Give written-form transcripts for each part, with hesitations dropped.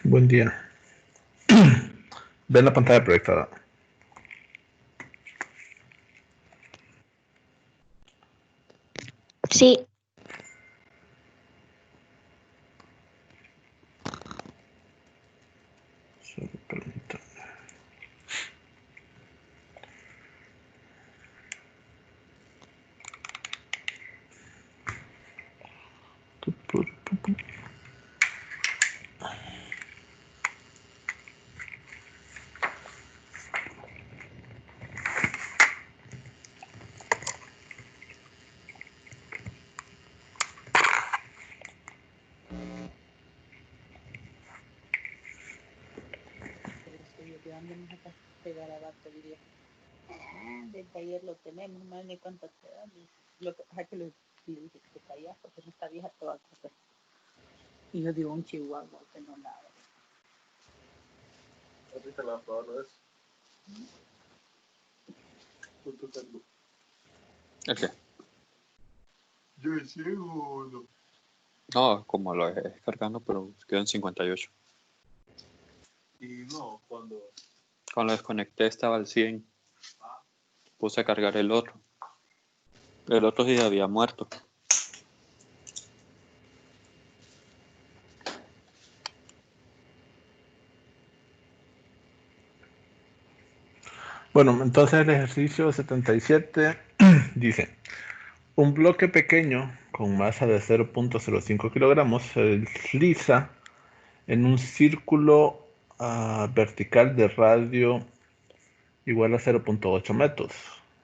Buen día. Ven la pantalla proyectada. Sí. Solo permítame. ¿De dónde nos sacas este garabato? Diría. Del taller lo tenemos, más de cuánto te dan. Lo que pasa es que le dije que te callas porque esta vieja te va a coger. Y yo digo un chihuahua que no nada. Ahorita la probado es. ¿Cuánto tengo? ¿El qué? Yo decía o no. No, como lo dejé descargando, pero quedó en 58. Y no, cuando. Cuando lo desconecté estaba al 100. Puse a cargar el otro. El otro sí había muerto. Bueno, entonces el ejercicio 77 dice, un bloque pequeño con masa de 0.05 kilogramos se desliza en un círculo vertical de radio igual a 0.8 metros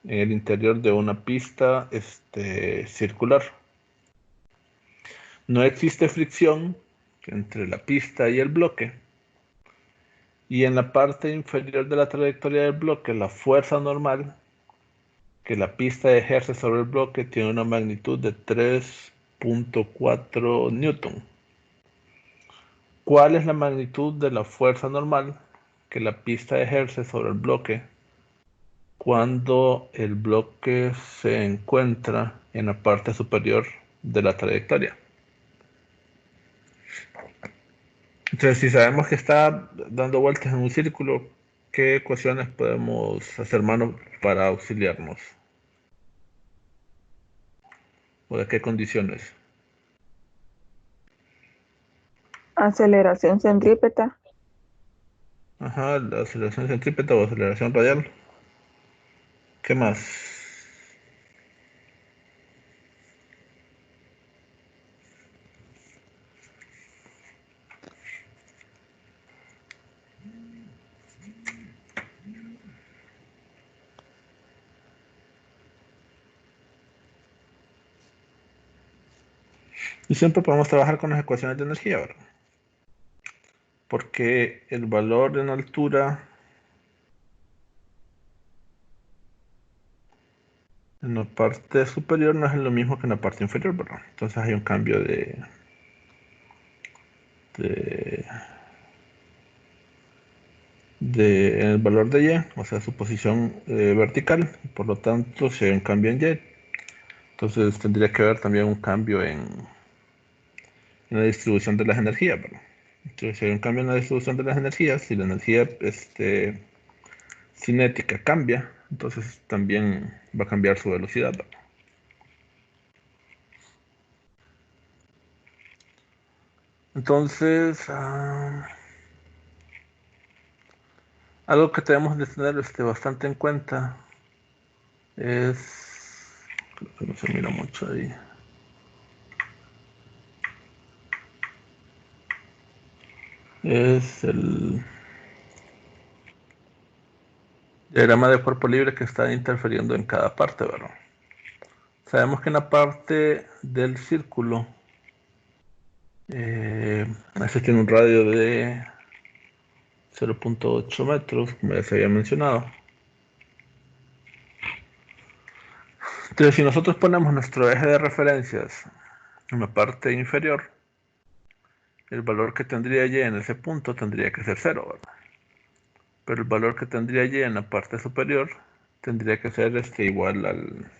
en el interior de una pista circular. No existe fricción entre la pista y el bloque. Y en la parte inferior de la trayectoria del bloque, la fuerza normal que la pista ejerce sobre el bloque tiene una magnitud de 3.4 newton. ¿Cuál es la magnitud de la fuerza normal que la pista ejerce sobre el bloque cuando el bloque se encuentra en la parte superior de la trayectoria? Entonces, si sabemos que está dando vueltas en un círculo, ¿qué ecuaciones podemos hacer mano para auxiliarnos? ¿O de qué condiciones? Aceleración centrípeta. Ajá, la aceleración centrípeta o aceleración radial. ¿Qué más? Y siempre podemos trabajar con las ecuaciones de energía, ¿verdad? Porque el valor en altura en la parte superior no es lo mismo que en la parte inferior, ¿verdad? Entonces hay un cambio en el valor de y, o sea, su posición vertical. Por lo tanto, si hay un cambio en y, entonces tendría que haber también un cambio en la distribución de las energías, ¿verdad? Entonces, si hay un cambio en la distribución de las energías, si la energía cinética cambia, entonces también va a cambiar su velocidad, ¿verdad? Entonces, algo que debemos de tener bastante en cuenta es, creo que no se mira mucho ahí, es el diagrama de cuerpo libre que está interfiriendo en cada parte, ¿verdad? Sabemos que en la parte del círculo, este tiene un radio de 0.8 metros, como ya se había mencionado. Entonces, si nosotros ponemos nuestro eje de referencias en la parte inferior, el valor que tendría y en ese punto tendría que ser 0, ¿verdad? Pero el valor que tendría y en la parte superior tendría que ser igual al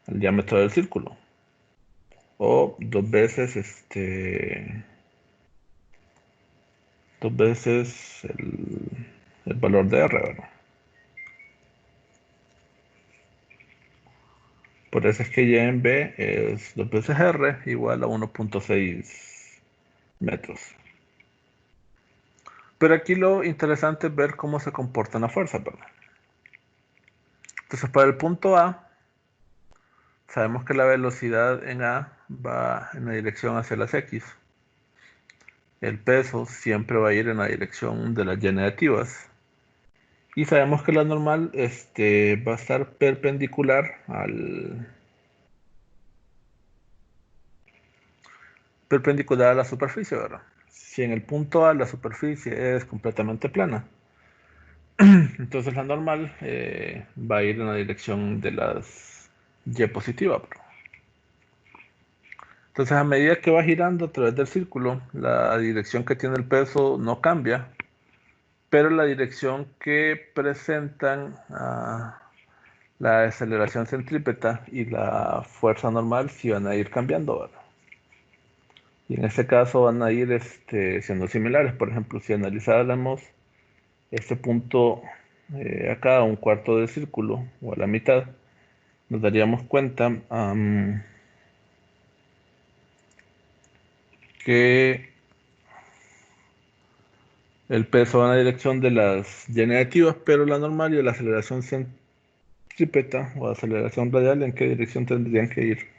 diámetro del círculo. O dos veces 2 veces el valor de R, ¿verdad? Por eso es que Y en B es 2 veces R igual a 1.6 metros. Pero aquí lo interesante es ver cómo se comportan las fuerzas, ¿verdad? Entonces, para el punto A, sabemos que la velocidad en A va en la dirección hacia las X. El peso siempre va a ir en la dirección de las Y negativas. Y sabemos que la normal va a estar perpendicular a la superficie, ¿verdad? Si en el punto A la superficie es completamente plana, entonces la normal va a ir en la dirección de las Y positivas, ¿verdad? Entonces, a medida que va girando a través del círculo, la dirección que tiene el peso no cambia, pero la dirección que presentan la aceleración centrípeta y la fuerza normal sí van a ir cambiando, ¿verdad? Y en este caso van a ir siendo similares. Por ejemplo, si analizáramos este punto acá a un cuarto de círculo o a la mitad, nos daríamos cuenta que el peso va en la dirección de las Y negativas, pero la normal y la aceleración centrípeta o aceleración radial, ¿en qué dirección tendrían que ir?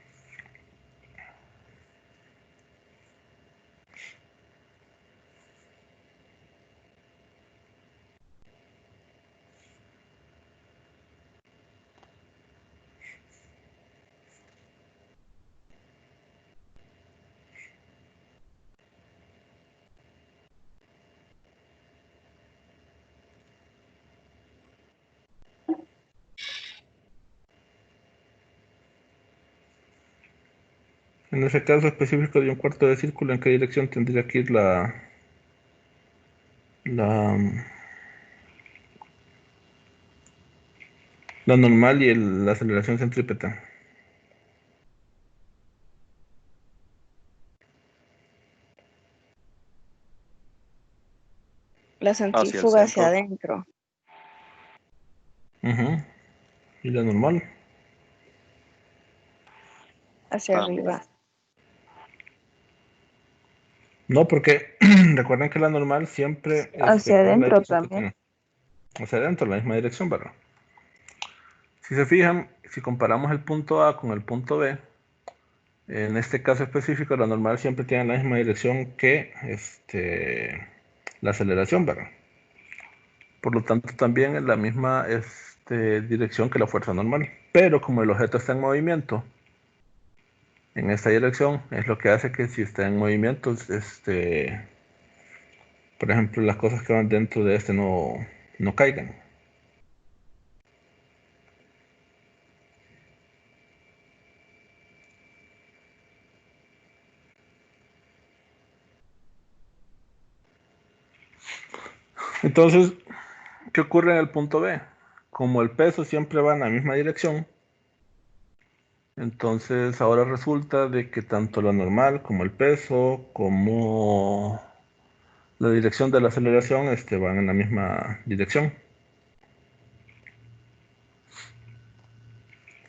En ese caso específico de un cuarto de círculo, ¿en qué dirección tendría que ir la, la normal y la aceleración centrípeta? La Hacia el centrífuga hacia centro. adentro, Ujú. ¿Y la normal? hacia También. arriba. No, porque recuerden que la normal siempre Hacia es la adentro dirección que también. tiene. Hacia adentro, la misma dirección, ¿verdad? Si se fijan, si comparamos el punto A con el punto B, en este caso específico, la normal siempre tiene la misma dirección que la aceleración, ¿verdad? Por lo tanto, también es la misma dirección que la fuerza normal. Pero como el objeto está en movimiento, en esta dirección, es lo que hace que si está en movimiento, por ejemplo, las cosas que van dentro de no caigan. Entonces, ¿qué ocurre en el punto B? Como el peso siempre va en la misma dirección, entonces ahora resulta de que tanto la normal como el peso, como la dirección de la aceleración, van en la misma dirección.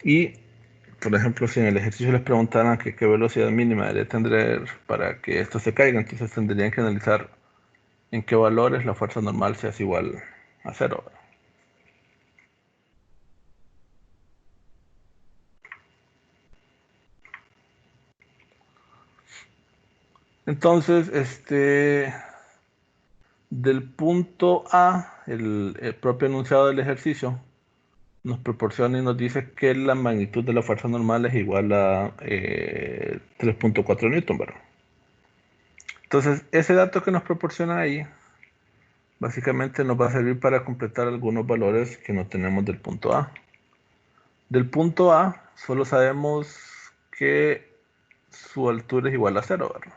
Y, por ejemplo, si en el ejercicio les preguntaran que qué velocidad mínima debería tener para que esto se caiga, entonces tendrían que analizar en qué valores la fuerza normal se hace igual a cero. Entonces, del punto A, el propio enunciado del ejercicio nos proporciona y nos dice que la magnitud de la fuerza normal es igual a 3.4 newton, ¿verdad? Entonces, ese dato que nos proporciona ahí, básicamente nos va a servir para completar algunos valores que no tenemos del punto A. Del punto A, solo sabemos que su altura es igual a cero, ¿verdad?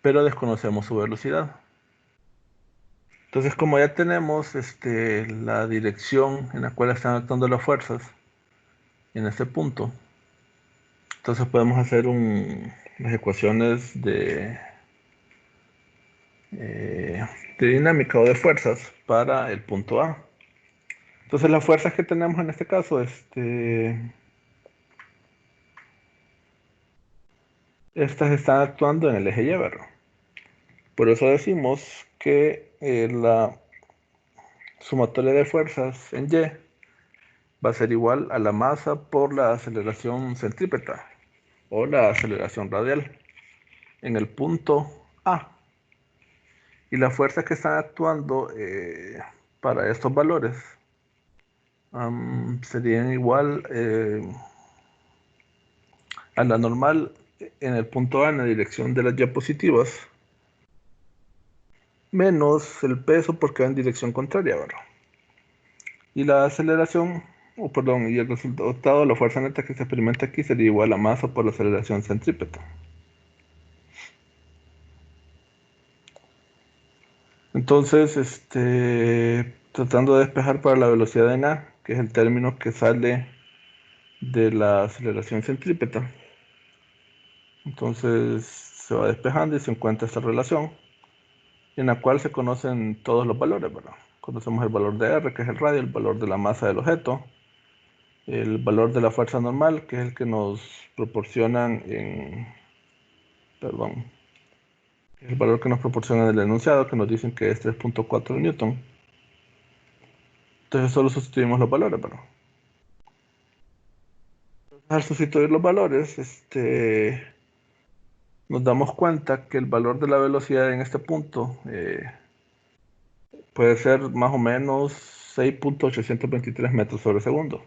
Pero desconocemos su velocidad. Entonces, como ya tenemos la dirección en la cual están actuando las fuerzas en este punto, entonces podemos hacer las ecuaciones de dinámica o de fuerzas para el punto A. Entonces las fuerzas que tenemos en este caso, estas están actuando en el eje Y, ¿verdad? Por eso decimos que la sumatoria de fuerzas en Y va a ser igual a la masa por la aceleración centrípeta o la aceleración radial en el punto A. Y las fuerzas que están actuando para estos valores serían igual a la normal en el punto A en la dirección de las diapositivas menos el peso porque va en dirección contraria, ¿verdad? Y la aceleración, y el resultado de la fuerza neta que se experimenta aquí sería igual a masa por la aceleración centrípeta. Entonces, tratando de despejar para la velocidad en A, que es el término que sale de la aceleración centrípeta. Entonces se va despejando y se encuentra esta relación en la cual se conocen todos los valores, ¿verdad? Conocemos el valor de R, que es el radio, el valor de la masa del objeto, el valor de la fuerza normal, que es el que nos proporcionan el valor que nos proporciona el enunciado, que nos dicen que es 3.4 Newton. Entonces solo sustituimos los valores, ¿verdad? Al sustituir los valores, nos damos cuenta que el valor de la velocidad en este punto puede ser más o menos 6.823 metros sobre segundo.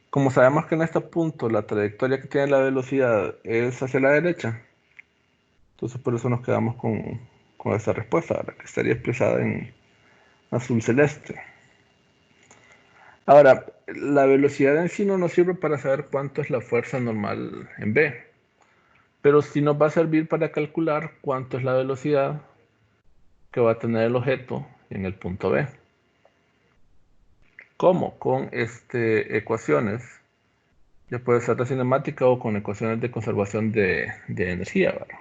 Como sabemos que en este punto la trayectoria que tiene la velocidad es hacia la derecha, entonces por eso nos quedamos con esta respuesta, ¿verdad? Que estaría expresada en azul celeste. Ahora, la velocidad en sí no nos sirve para saber cuánto es la fuerza normal en B, pero sí nos va a servir para calcular cuánto es la velocidad que va a tener el objeto en el punto B. ¿Cómo? Con ecuaciones, ya puede ser de cinemática o con ecuaciones de conservación de energía, ¿verdad?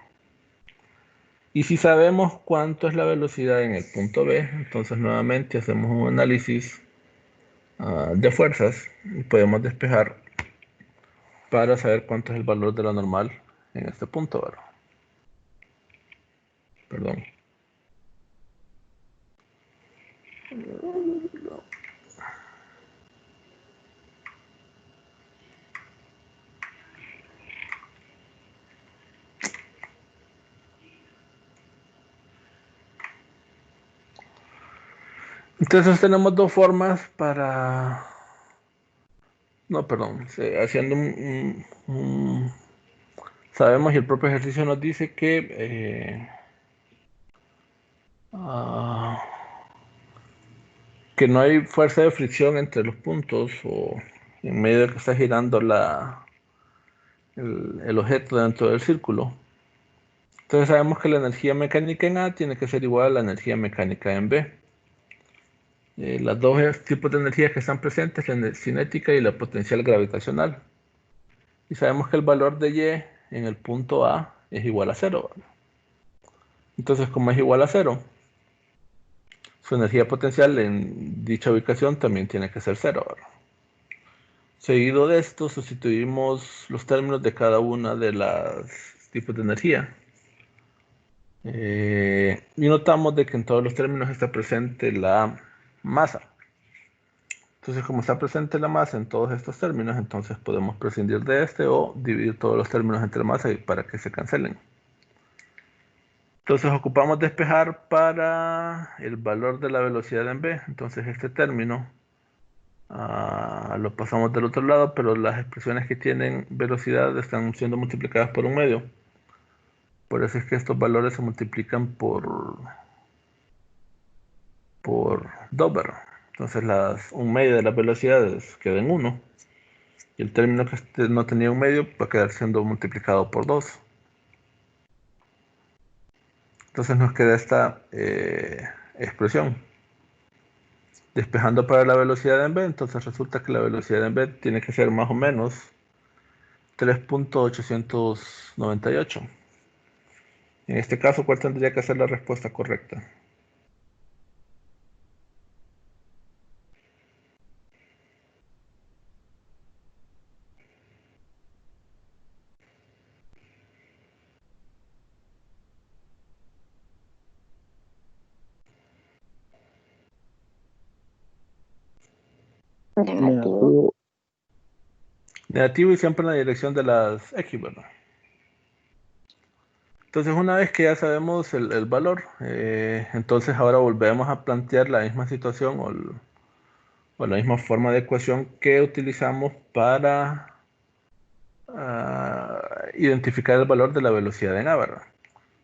Y si sabemos cuánto es la velocidad en el punto B, entonces nuevamente hacemos un análisis de fuerzas y podemos despejar para saber cuánto es el valor de la normal en este punto, ¿verdad? Perdón. Entonces tenemos dos formas para... No, perdón. Haciendo sabemos y el propio ejercicio nos dice que que no hay fuerza de fricción entre los puntos o en medio de que está girando el objeto dentro del círculo. Entonces sabemos que la energía mecánica en A tiene que ser igual a la energía mecánica en B. Las dos tipos de energías que están presentes, la cinética y la potencial gravitacional. Y sabemos que el valor de Y en el punto A es igual a 0. Entonces, como es igual a 0, su energía potencial en dicha ubicación también tiene que ser 0. Seguido de esto, sustituimos los términos de cada una de las tipos de energía. Y notamos de que en todos los términos está presente la masa. Entonces, como está presente la masa en todos estos términos, entonces podemos prescindir de o dividir todos los términos entre masa para que se cancelen. Entonces ocupamos despejar para el valor de la velocidad en B. Entonces este término lo pasamos del otro lado, pero las expresiones que tienen velocidad están siendo multiplicadas por un medio. Por eso es que estos valores se multiplican por 2, ¿verdad? Entonces un medio de las velocidades queda en 1. Y el término que no tenía un medio va a quedar siendo multiplicado por 2. Entonces nos queda esta expresión. Despejando para la velocidad en B, entonces resulta que la velocidad en B tiene que ser más o menos 3.898. En este caso, ¿cuál tendría que ser la respuesta correcta? Negativo. Negativo y siempre en la dirección de las X, ¿verdad? Entonces, una vez que ya sabemos el valor, entonces ahora volvemos a plantear la misma situación o la misma forma de ecuación que utilizamos para identificar el valor de la velocidad en A, ¿verdad?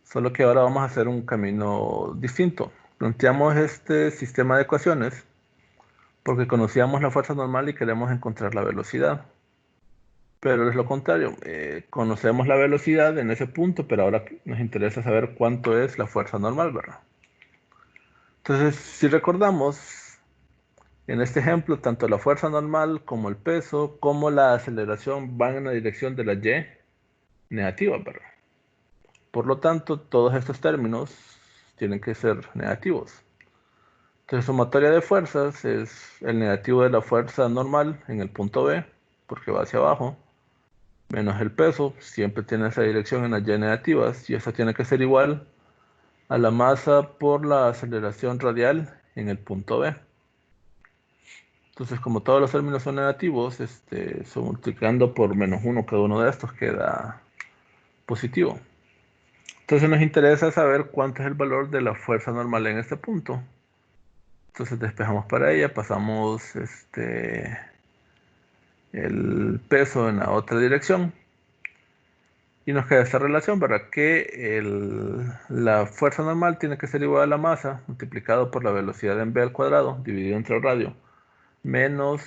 Solo que ahora vamos a hacer un camino distinto. Planteamos este sistema de ecuaciones porque conocíamos la fuerza normal y queremos encontrar la velocidad. Pero es lo contrario, conocemos la velocidad en ese punto, pero ahora nos interesa saber cuánto es la fuerza normal, ¿verdad? Entonces, si recordamos, en este ejemplo, tanto la fuerza normal como el peso, como la aceleración van en la dirección de la y negativa, ¿verdad? Por lo tanto, todos estos términos tienen que ser negativos. Entonces, sumatoria de fuerzas es el negativo de la fuerza normal en el punto B, porque va hacia abajo, menos el peso, siempre tiene esa dirección en las y negativas, y eso tiene que ser igual a la masa por la aceleración radial en el punto B. Entonces, como todos los términos son negativos, multiplicando por menos 1 cada uno de estos queda positivo. Entonces nos interesa saber cuánto es el valor de la fuerza normal en este punto. Entonces despejamos para ella, pasamos el peso en la otra dirección y nos queda esta relación, ¿verdad? Que la fuerza normal tiene que ser igual a la masa multiplicado por la velocidad en v al cuadrado dividido entre el radio menos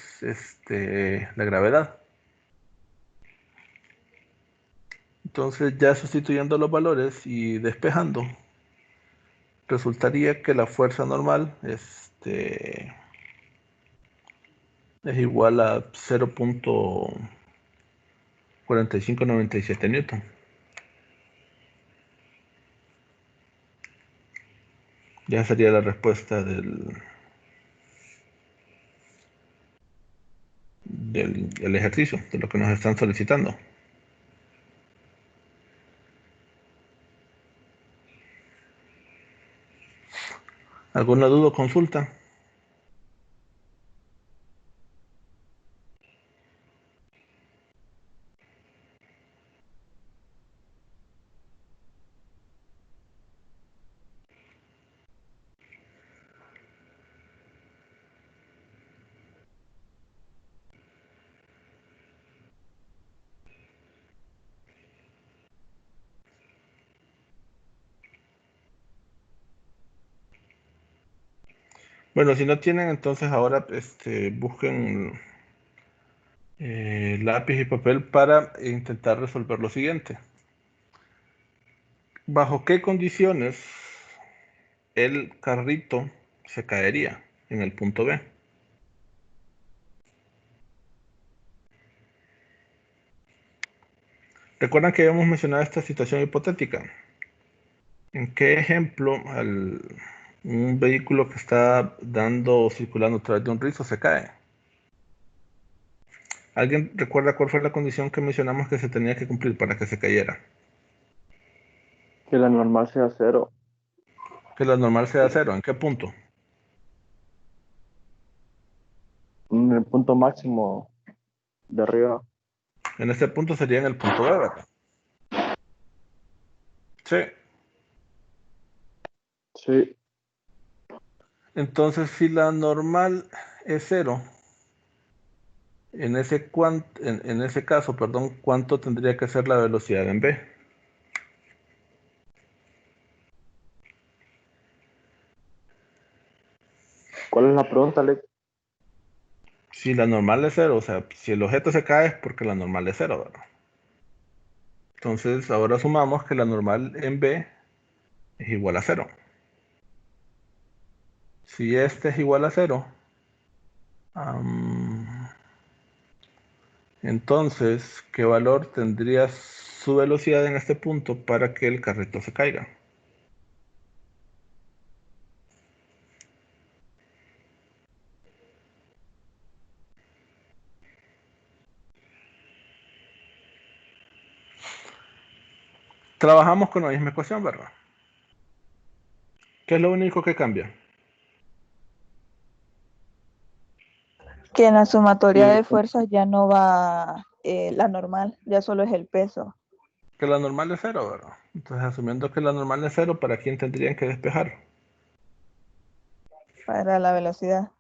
la gravedad. Entonces ya sustituyendo los valores y despejando, resultaría que la fuerza normal es igual a 0.4597 newton. Ya sería la respuesta del ejercicio, de lo que nos están solicitando. ¿Alguna duda o consulta? Bueno, si no tienen, entonces ahora busquen lápiz y papel para intentar resolver lo siguiente. ¿Bajo qué condiciones el carrito se caería en el punto B? ¿Recuerdan que habíamos mencionado esta situación hipotética? ¿En qué ejemplo un vehículo que está dando o circulando a través de un rizo se cae? ¿Alguien recuerda cuál fue la condición que mencionamos que se tenía que cumplir para que se cayera? Que la normal sea 0. Que la normal sea 0. ¿En qué punto? En el punto máximo de arriba. En este punto sería en el punto B, ¿verdad? Sí. Sí. Entonces, si la normal es 0, en ese caso, perdón, ¿cuánto tendría que ser la velocidad en B? ¿Cuál es la pregunta, Alex? Si la normal es 0, o sea, si el objeto se cae es porque la normal es 0, ¿verdad? Entonces, ahora sumamos que la normal en B es igual a 0. Si este es igual a 0, entonces, ¿qué valor tendría su velocidad en este punto para que el carrito se caiga. Trabajamos con la misma ecuación, ¿verdad? ¿Qué es lo único que cambia? Que en la sumatoria Y de fuerzas ya no va la normal, ya solo es el peso. Que la normal es cero, ¿verdad? Entonces, asumiendo que la normal es cero, ¿para quién tendrían que despejar? Para la velocidad.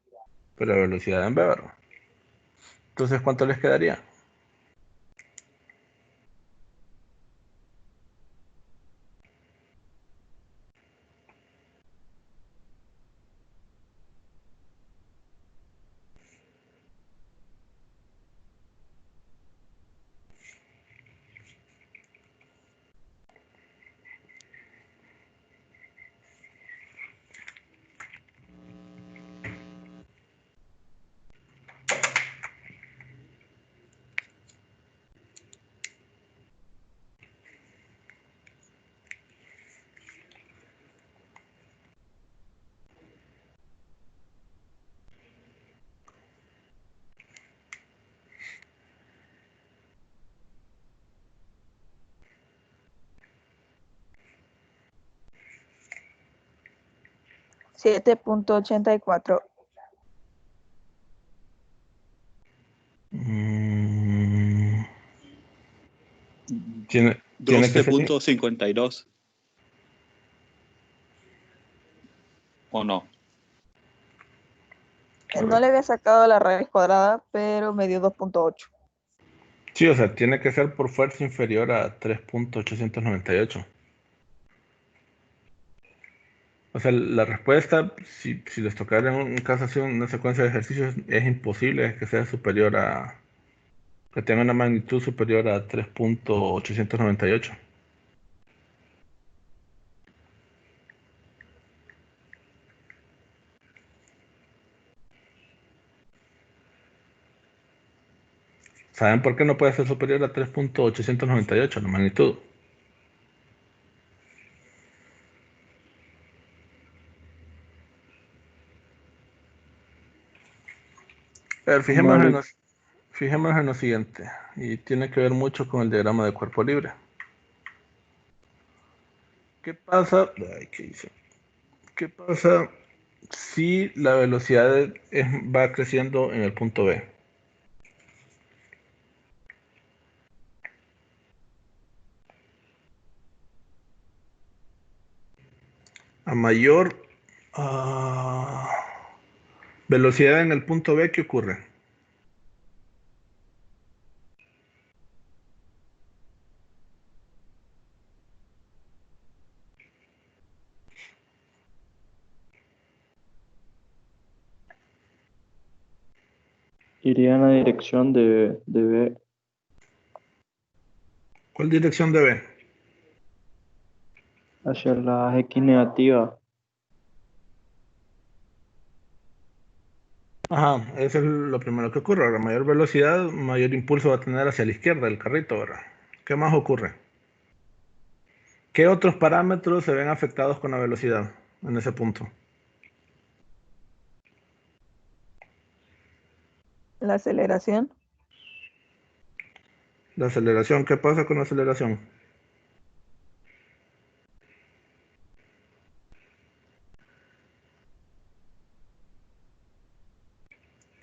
Pero la velocidad en v, ¿verdad? Entonces, ¿cuánto les quedaría? $7.84. Tiene que ser 12.52. ¿O no? No le había sacado la raíz cuadrada, pero me dio 2.8. Sí, o sea, tiene que ser por fuerza inferior a 3.898. O sea, la respuesta, si les tocara en un caso así, una secuencia de ejercicios, es imposible que sea superior a, que tenga una magnitud superior a 3.898. ¿Saben por qué no puede ser superior a 3.898 la magnitud? A ver, como el, fijémonos en lo siguiente, y tiene que ver mucho con el diagrama de cuerpo libre. ¿Qué pasa? Ay, ¿qué hice? ¿Qué pasa si la velocidad va creciendo en el punto B? A mayor ah, velocidad en el punto B, ¿qué ocurre? iría en la dirección de B ¿Cuál dirección de B? hacia la X negativa. Ajá, eso es lo primero que ocurre. A mayor velocidad, mayor impulso va a tener hacia la izquierda el carrito, ¿verdad? ¿Qué más ocurre? ¿Qué otros parámetros se ven afectados con la velocidad en ese punto? La aceleración La aceleración, ¿qué pasa con la aceleración?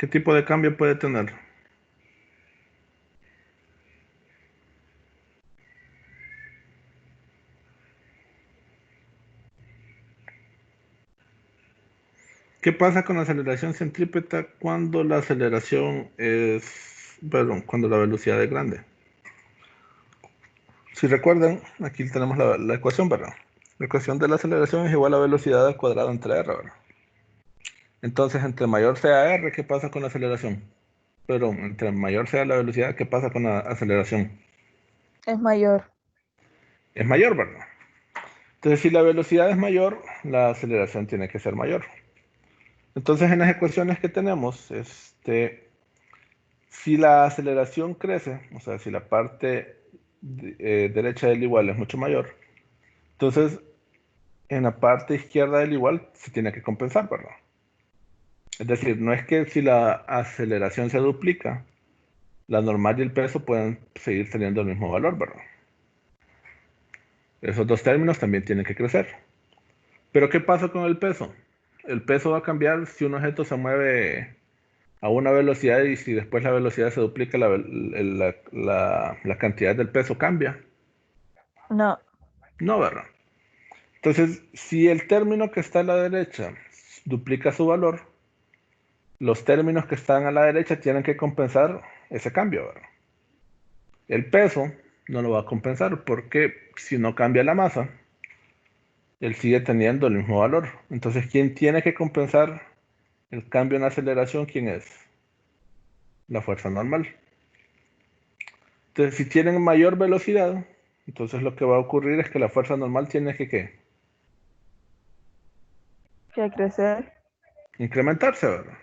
¿Qué tipo de cambio puede tener? ¿Qué pasa con la aceleración centrípeta cuando la aceleración es, perdón, cuando la velocidad es grande? Si recuerdan, aquí tenemos la ecuación, ¿verdad? La ecuación de la aceleración es igual a velocidad al cuadrado entre r, ¿verdad? Entonces, entre mayor sea r, ¿qué pasa con la aceleración? Perdón, entre mayor sea la velocidad, ¿qué pasa con la aceleración? es mayor. Es mayor, ¿verdad? Entonces, si la velocidad es mayor, la aceleración tiene que ser mayor. Entonces, en las ecuaciones que tenemos, si la aceleración crece, o sea, si la parte derecha del igual es mucho mayor, entonces en la parte izquierda del igual se tiene que compensar, ¿verdad? Es decir, no es que si la aceleración se duplica, la normal y el peso pueden seguir teniendo el mismo valor, ¿verdad? Esos dos términos también tienen que crecer. Pero ¿qué pasa con el peso? El peso va a cambiar si un objeto se mueve a una velocidad y si después la velocidad se duplica, la cantidad del peso cambia. No, No, ¿verdad? Entonces, si el término que está a la derecha duplica su valor, los términos que están a la derecha tienen que compensar ese cambio, ¿verdad? El peso no lo va a compensar porque si no cambia la masa, él sigue teniendo el mismo valor. Entonces, ¿quién tiene que compensar el cambio en aceleración? ¿Quién es? La fuerza normal. Entonces, si tienen mayor velocidad, entonces lo que va a ocurrir es que la fuerza normal tiene que ¿qué? que crecer. Incrementarse, ¿verdad?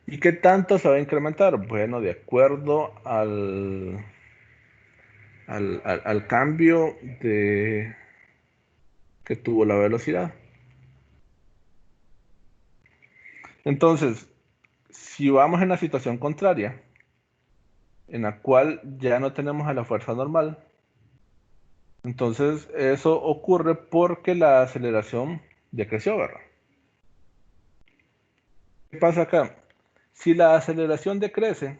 ¿Y qué tanto se va a incrementar? Bueno, de acuerdo al cambio que tuvo la velocidad. Entonces, si vamos en la situación contraria, en la cual ya no tenemos a la fuerza normal, entonces eso ocurre porque la aceleración ya creció, ¿verdad? ¿Qué pasa acá? Si la aceleración decrece,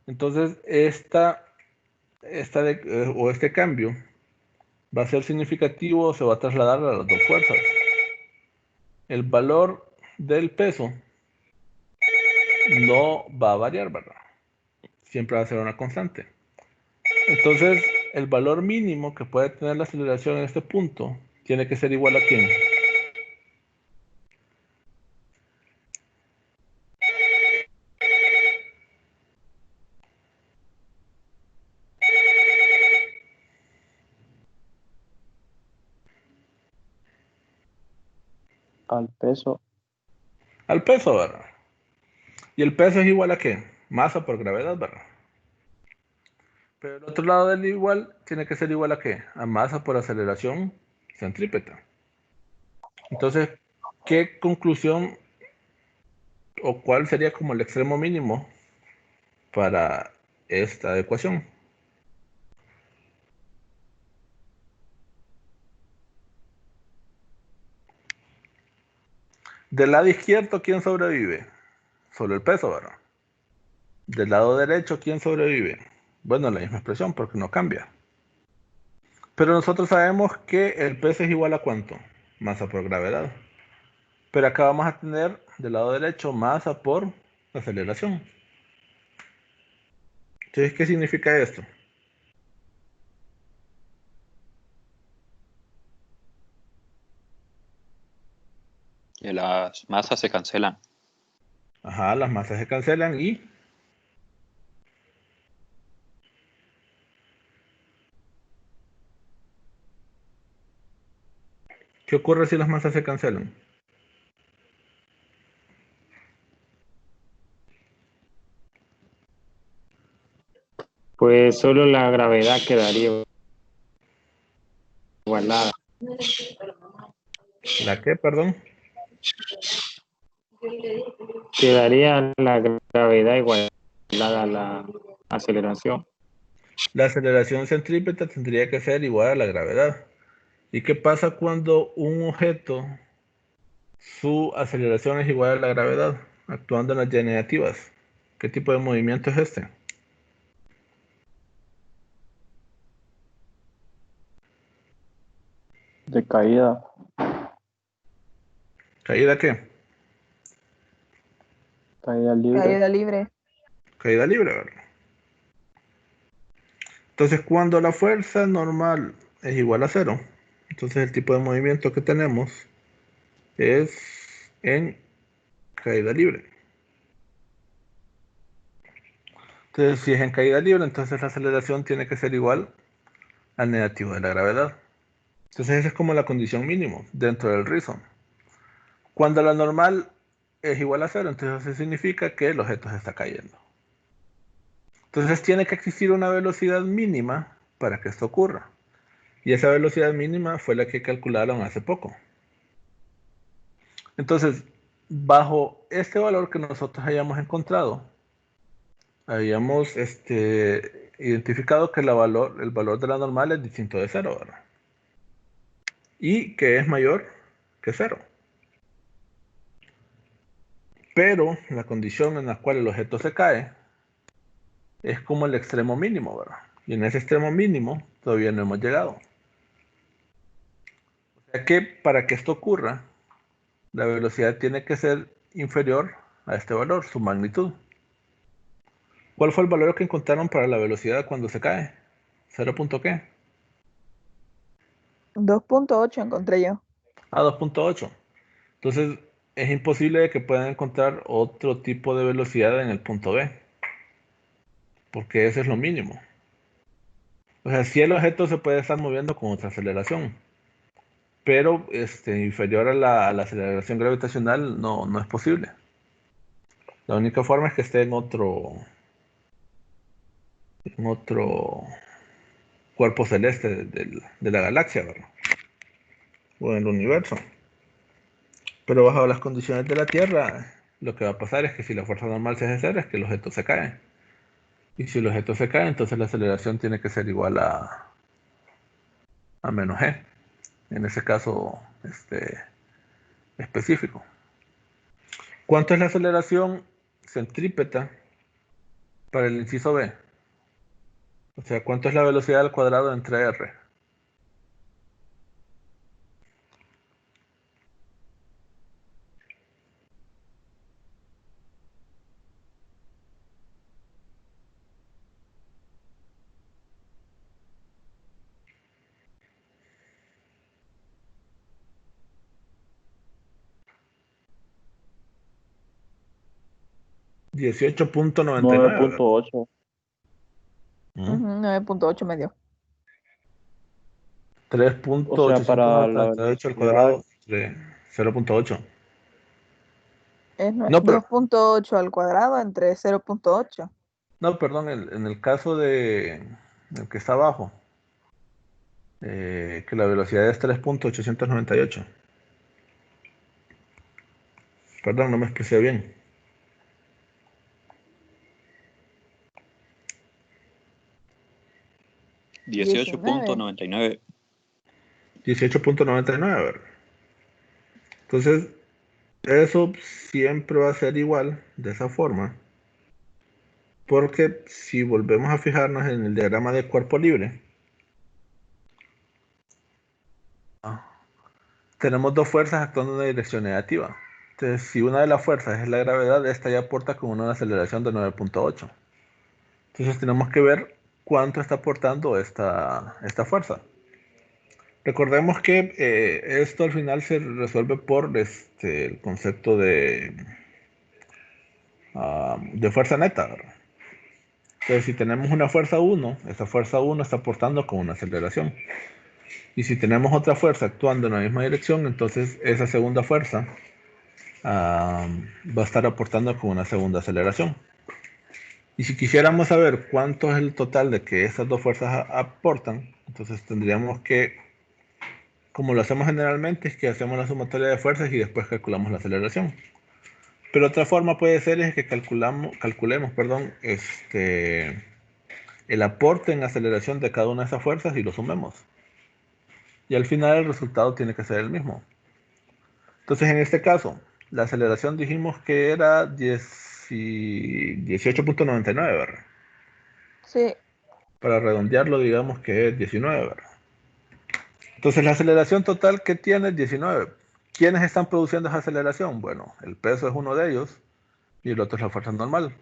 entonces este cambio va a ser significativo o se va a trasladar a las dos fuerzas. El valor del peso no va a variar, ¿verdad? Siempre va a ser una constante. Entonces, el valor mínimo que puede tener la aceleración en este punto tiene que ser igual a ¿quién? Al peso. Al peso, ¿verdad? Y el peso es igual a ¿qué? Masa por gravedad, ¿verdad? Pero el otro lado del igual tiene que ser igual a ¿qué? A masa por aceleración centrípeta. Entonces, ¿qué conclusión o cuál sería como el extremo mínimo para esta ecuación? Del lado izquierdo, ¿quién sobrevive? Solo el peso, ¿verdad? Del lado derecho, ¿quién sobrevive? Bueno, la misma expresión porque no cambia. Pero nosotros sabemos que el peso es igual a ¿cuánto? Masa por gravedad. Pero acá vamos a tener del lado derecho masa por aceleración. Entonces, ¿qué significa esto? Que las masas se cancelan. Ajá, las masas se cancelan y ¿qué ocurre si las masas se cancelan? Pues solo la gravedad quedaría igualada. ¿La qué, perdón? Quedaría la gravedad igualada a la aceleración. La aceleración centrípeta tendría que ser igual a la gravedad. ¿Y qué pasa cuando un objeto, su aceleración es igual a la gravedad, actuando en las y negativas? ¿Qué tipo de movimiento es este? De caída. ¿Caída qué? Caída libre. Caída libre. Caída libre, ¿verdad? Entonces, cuando la fuerza normal es igual a cero, entonces el tipo de movimiento que tenemos es en caída libre. Entonces, si es en caída libre, entonces la aceleración tiene que ser igual al negativo de la gravedad. Entonces, esa es como la condición mínimo dentro del Reason. Cuando la normal es igual a cero, entonces eso significa que el objeto se está cayendo. Entonces tiene que existir una velocidad mínima para que esto ocurra. Y esa velocidad mínima fue la que calcularon hace poco. Entonces, bajo este valor que nosotros hayamos encontrado, habíamos identificado que el valor de la normal es distinto de 0, ¿verdad? Y que es mayor que 0. Pero la condición en la cual el objeto se cae es como el extremo mínimo, ¿verdad? Y en ese extremo mínimo todavía no hemos llegado. O sea que para que esto ocurra, la velocidad tiene que ser inferior a este valor, su magnitud. ¿Cuál fue el valor que encontraron para la velocidad cuando se cae? ¿0 qué? 2.8 encontré yo. 2.8. Entonces, es imposible que puedan encontrar otro tipo de velocidad en el punto B, porque ese es lo mínimo. O sea, sí el objeto se puede estar moviendo con otra aceleración, pero inferior a la aceleración gravitacional no es posible. La única forma es que esté en otro cuerpo celeste de la galaxia, ¿verdad? O en el universo. Pero bajo las condiciones de la Tierra, lo que va a pasar es que si la fuerza normal se hace cero, es que el objeto se cae. Y si el objeto se cae, entonces la aceleración tiene que ser igual a menos g. En ese caso específico. ¿Cuánto es la aceleración centrípeta para el inciso B? O sea, ¿cuánto es la velocidad al cuadrado entre r? $18.99. 9.8. 9.8 me dio. O sea, para la 3.898 al velocidad, cuadrado entre 0.8. Es No, pero 2.8 al cuadrado entre 0.8. no, perdón, en el caso de el que está abajo, que la velocidad es 3.898. Perdón, no me expresé bien. 18.99. 18.99, ¿verdad? Entonces, eso siempre va a ser igual, de esa forma, porque si volvemos a fijarnos en el diagrama de cuerpo libre, tenemos dos fuerzas actuando en una dirección negativa. Entonces, si una de las fuerzas es la gravedad, esta ya aporta con una aceleración de 9.8. Entonces tenemos que ver cuánto está aportando esta fuerza. Recordemos que esto al final se resuelve por el concepto de fuerza neta, ¿verdad? Entonces, si tenemos una fuerza 1, esa fuerza 1 está aportando con una aceleración. Y si tenemos otra fuerza actuando en la misma dirección, entonces esa segunda fuerza va a estar aportando con una segunda aceleración. Y si quisiéramos saber cuánto es el total de que estas dos fuerzas aportan, entonces tendríamos que, como lo hacemos generalmente, es que hacemos la sumatoria de fuerzas y después calculamos la aceleración. Pero otra forma puede ser es que calculemos, el aporte en aceleración de cada una de esas fuerzas y lo sumemos. Y al final el resultado tiene que ser el mismo. Entonces, en este caso, la aceleración dijimos que era 18.99, ¿verdad? Sí, Para redondearlo, digamos que es 19, ¿verdad? Entonces, la aceleración total que tiene es 19. ¿Quiénes están produciendo esa aceleración? Bueno, el peso es uno de ellos y el otro es la fuerza normal.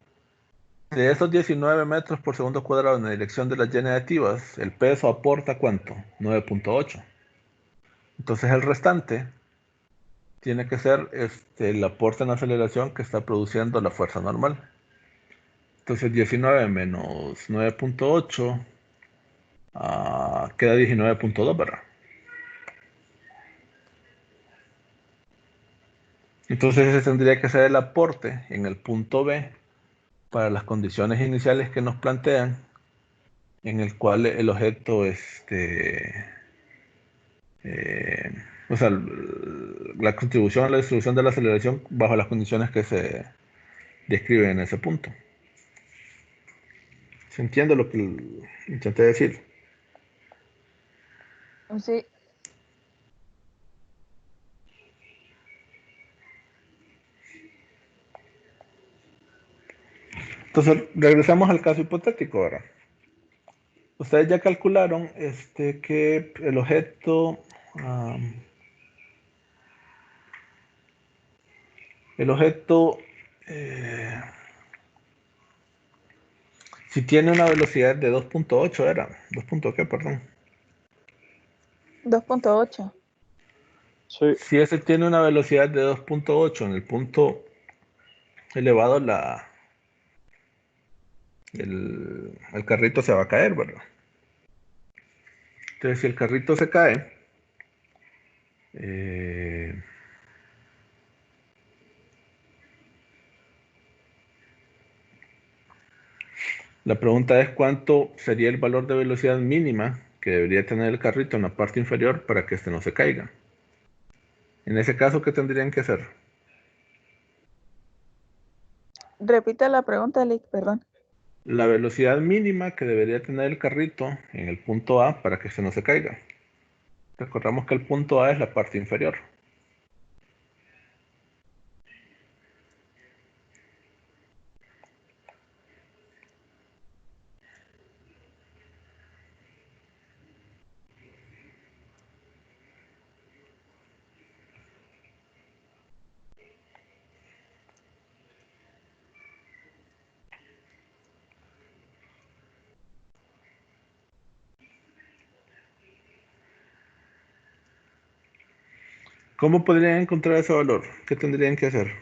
De esos 19 metros por segundo cuadrado en la dirección de las y negativas, el peso aporta ¿cuánto? 9.8. Entonces, el restante tiene que ser el aporte en aceleración que está produciendo la fuerza normal. Entonces 19 menos 9.8 queda 19.2, ¿verdad? Entonces ese tendría que ser el aporte en el punto B para las condiciones iniciales que nos plantean, en el cual el objeto, o sea, la contribución a la distribución de la aceleración bajo las condiciones que se describen en ese punto. ¿Se entiende lo que intenté decir? Sí, Entonces, regresamos al caso hipotético ahora. Ustedes ya calcularon que el objeto, eh, si tiene una velocidad de 2.8 era, 2. ¿Qué? Perdón. 2.8. Sí, Si ese tiene una velocidad de 2.8 en el punto elevado, el carrito se va a caer, ¿verdad? Entonces, si el carrito se cae, la pregunta es cuánto sería el valor de velocidad mínima que debería tener el carrito en la parte inferior para que este no se caiga. En ese caso, ¿qué tendrían que hacer? Repite la pregunta, Lick, perdón. La velocidad mínima que debería tener el carrito en el punto A para que este no se caiga. Recordamos que el punto A es la parte inferior. ¿Cómo podrían encontrar ese valor? ¿Qué tendrían que hacer?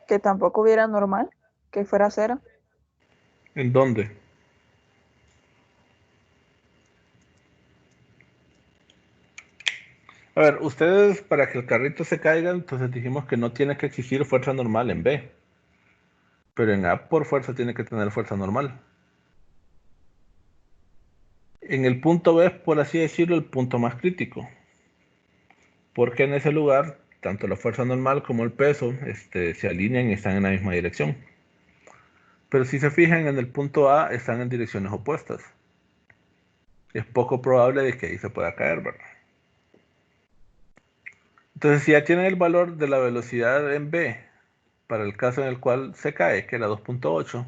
Que tampoco hubiera normal, que fuera 0. ¿En dónde? A ver, ustedes para que el carrito se caiga, entonces dijimos que no tiene que existir fuerza normal en B. Pero en A por fuerza tiene que tener fuerza normal. En el punto B es, por así decirlo, el punto más crítico. Porque en ese lugar, tanto la fuerza normal como el peso se alinean y están en la misma dirección. Pero si se fijan en el punto A, están en direcciones opuestas. Es poco probable de que ahí se pueda caer, ¿verdad? Entonces, si ya tienen el valor de la velocidad en B, para el caso en el cual se cae, que era 2.8,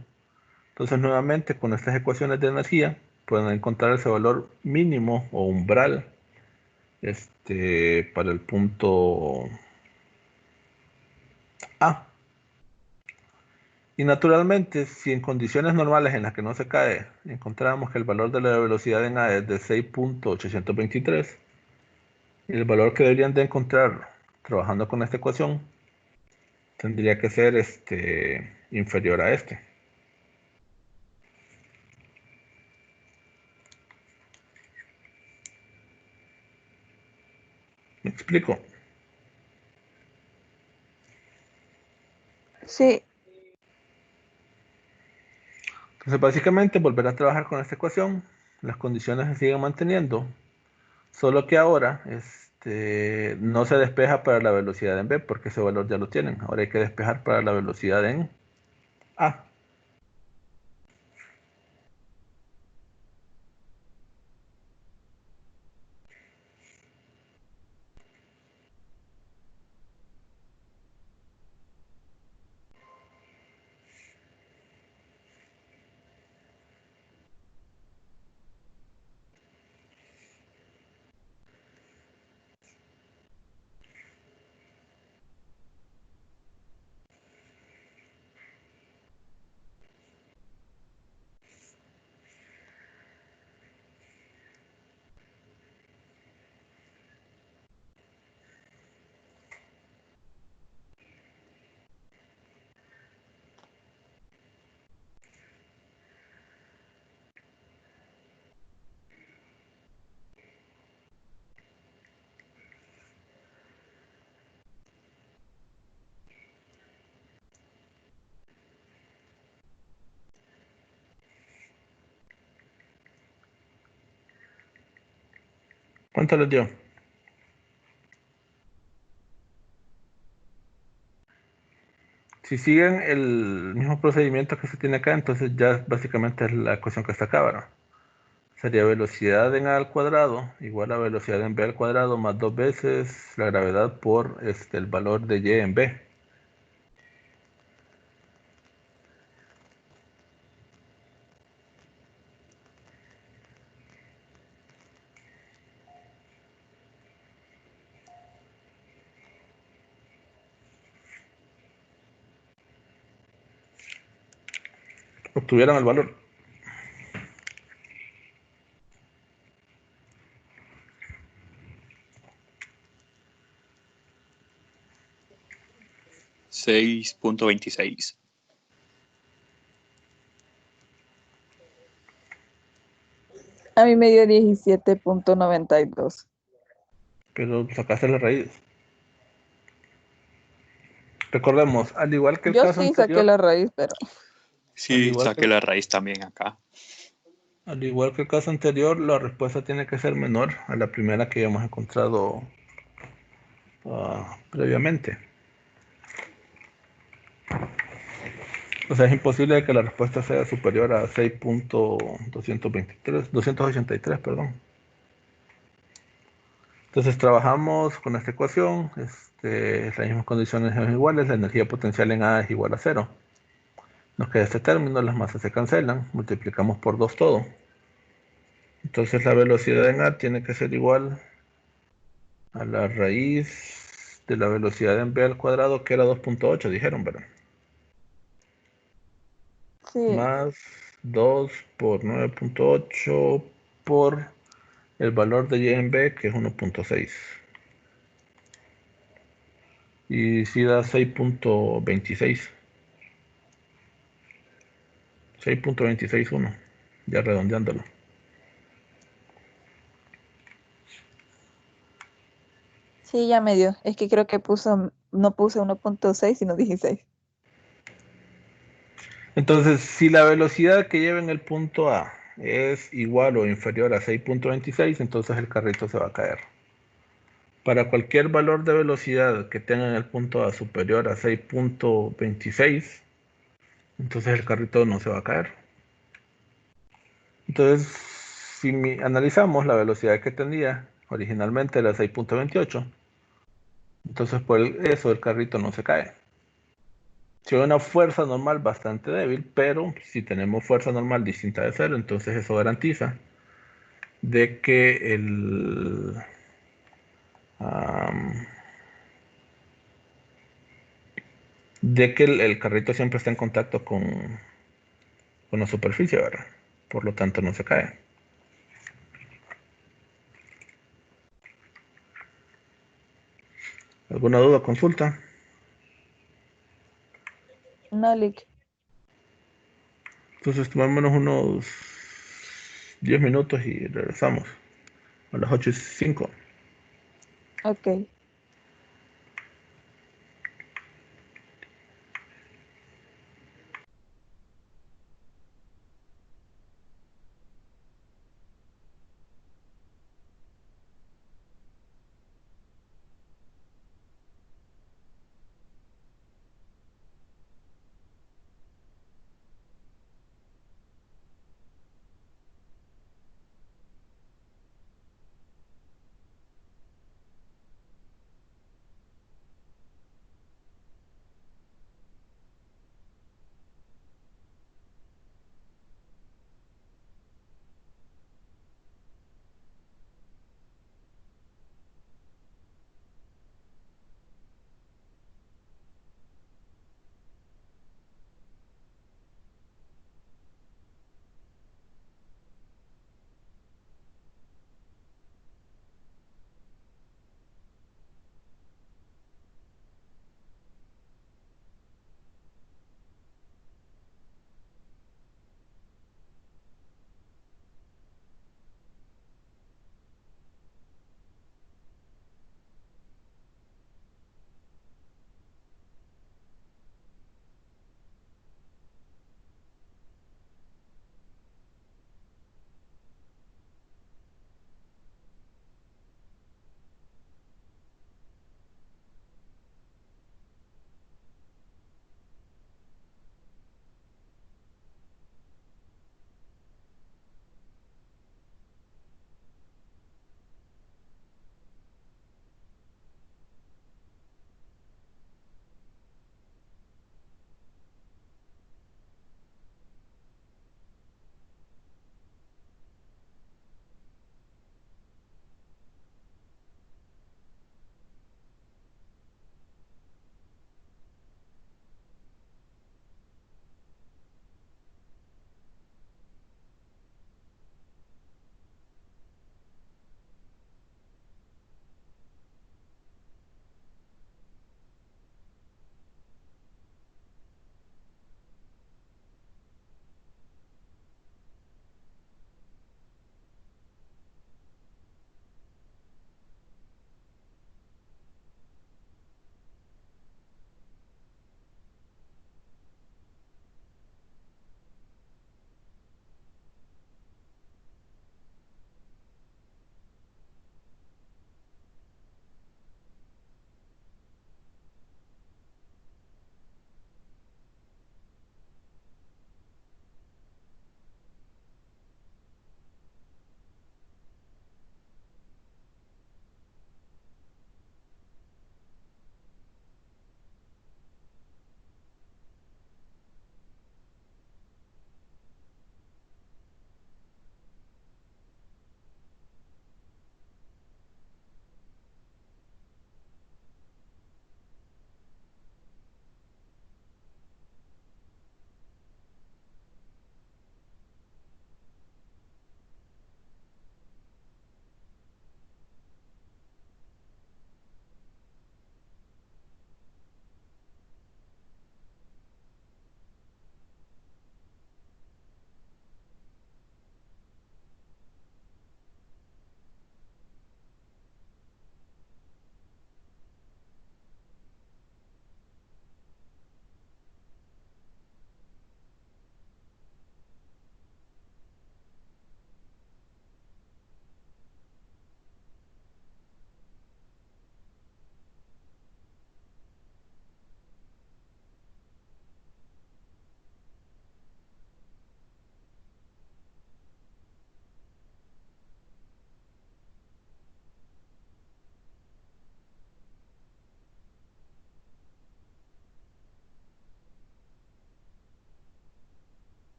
entonces nuevamente con estas ecuaciones de energía pueden encontrar ese valor mínimo o umbral para el punto A. Y naturalmente, si en condiciones normales en las que no se cae, encontramos que el valor de la velocidad en A es de 6.823, y el valor que deberían de encontrar trabajando con esta ecuación tendría que ser inferior a este. ¿Me explico? Sí, Entonces, básicamente, volver a trabajar con esta ecuación, las condiciones se siguen manteniendo, solo que ahora no se despeja para la velocidad en B, porque ese valor ya lo tienen. Ahora hay que despejar para la velocidad en A. ¿Cuánto les dio? Si siguen el mismo procedimiento que se tiene acá, entonces ya básicamente es la ecuación que está acá, ¿verdad? Sería velocidad en A al cuadrado igual a velocidad en B al cuadrado más 2 veces la gravedad por el valor de Y en B. Obtuvieron el valor. $6.26. A mí me dio 17.92. Pero sacaste la raíz. Recordemos, al igual que el Yo caso sí saqué anterior, la raíz, pero Sí, igual que- saqué la raíz también acá. al igual que el caso anterior, la respuesta tiene que ser menor a la primera que habíamos encontrado previamente. O sea, es imposible que la respuesta sea superior a 283, perdón. Entonces trabajamos con esta ecuación, las mismas condiciones son iguales, la energía potencial en A es igual a 0. Nos queda este término, las masas se cancelan, multiplicamos por 2 todo. Entonces la velocidad en A tiene que ser igual a la raíz de la velocidad en B al cuadrado, que era 2.8, dijeron, ¿verdad? sí. Más 2 por 9.8 por el valor de Y en B, que es 1.6. Y si da 6.26. 6.261, ya redondeándolo. Sí, ya me dio. Es que creo que no puse 1.6, sino 16. Entonces, si la velocidad que lleva en el punto A es igual o inferior a 6.26, entonces el carrito se va a caer. Para cualquier valor de velocidad que tenga en el punto A superior a 6.26, entonces el carrito no se va a caer. Entonces, si analizamos la velocidad que tenía originalmente era 6.28, entonces por eso el carrito no se cae. Si hay una fuerza normal bastante débil, pero si tenemos fuerza normal distinta de cero, entonces eso garantiza de que el carrito siempre está en contacto con la superficie, ¿verdad? Por lo tanto no se cae. ¿Alguna duda, consulta? No, Lick. Entonces tomémonos unos 10 minutos y regresamos a las 8:05. Ok.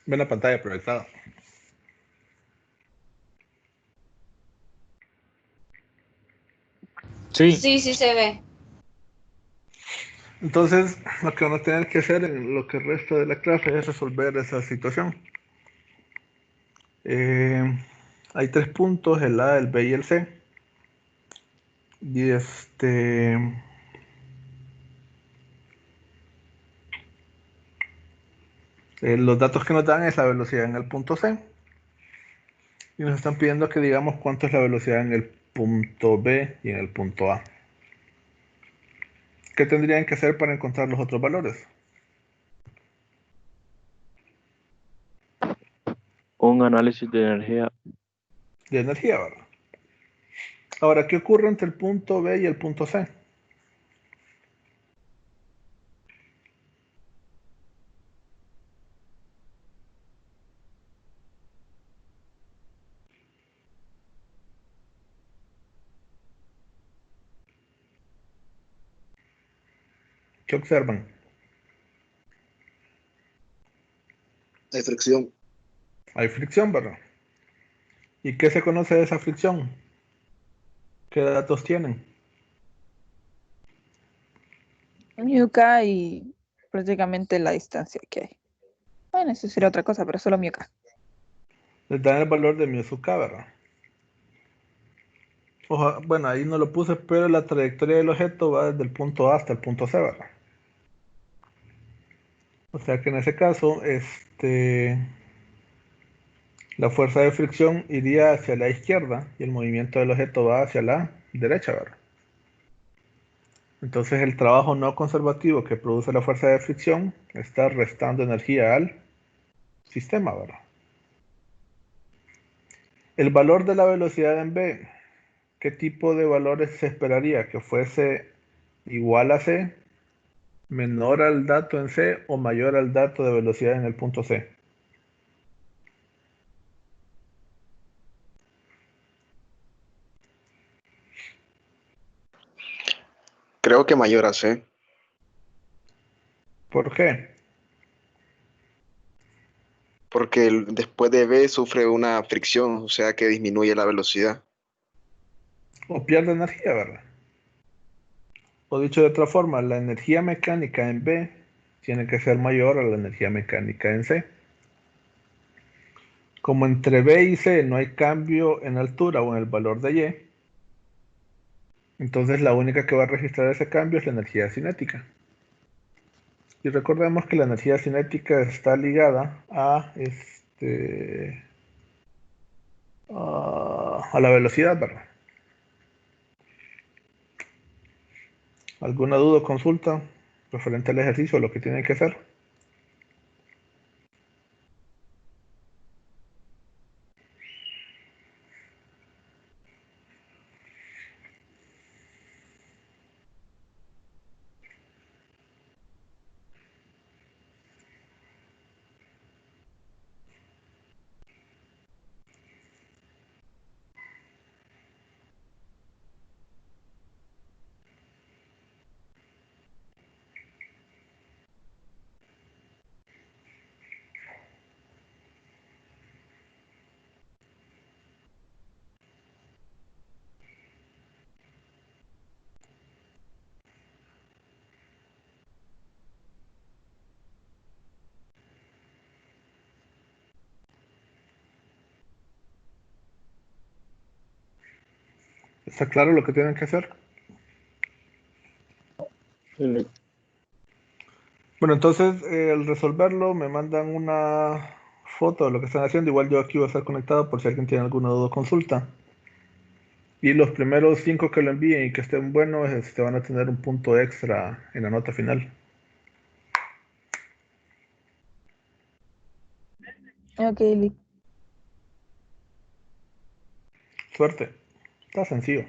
Ven la pantalla proyectada. Sí, Sí, sí se ve. Entonces, lo que van a tener que hacer en lo que resta de la clase es resolver esa situación. Eh, hay 3 puntos, el A, el B y el C. Y los datos que nos dan es la velocidad en el punto C. Y nos están pidiendo que digamos cuánto es la velocidad en el punto B y en el punto A. ¿Qué tendrían que hacer para encontrar los otros valores? Un análisis de energía. De energía, ¿verdad? Ahora, ¿qué ocurre entre el punto B y el punto C? ¿Qué observan? Hay fricción. Hay fricción, ¿verdad? ¿Y qué se conoce de esa fricción? ¿Qué datos tienen? Miuca y prácticamente la distancia que hay. Bueno, eso sería otra cosa, pero solo Miuca. Les dan el valor de mu sub k, ¿verdad? Bueno, ahí no lo puse, pero la trayectoria del objeto va desde el punto A hasta el punto C, ¿verdad? O sea que en ese caso, la fuerza de fricción iría hacia la izquierda y el movimiento del objeto va hacia la derecha, ¿verdad? Entonces el trabajo no conservativo que produce la fuerza de fricción está restando energía al sistema, ¿verdad? El valor de la velocidad en B, ¿qué tipo de valores se esperaría? ¿Que fuese igual a C, menor al dato en C o mayor al dato de velocidad en el punto C? Creo que mayor a C, ¿Por qué? porque después de B sufre una fricción, o sea que disminuye la velocidad. O pierde energía, ¿verdad? O dicho de otra forma, la energía mecánica en B tiene que ser mayor a la energía mecánica en C. Como entre B y C no hay cambio en altura o en el valor de Y, entonces la única que va a registrar ese cambio es la energía cinética. Y recordemos que la energía cinética está ligada a la velocidad, ¿verdad? ¿Alguna duda o consulta referente al ejercicio o lo que tienen que hacer? ¿Está claro lo que tienen que hacer? Sí. Bueno, entonces al resolverlo me mandan una foto de lo que están haciendo. Igual yo aquí voy a estar conectado por si alguien tiene alguna duda o consulta. Y los primeros 5 que lo envíen y que estén buenos van a tener un punto extra en la nota final. Ok, Li. Suerte. Está sencillo.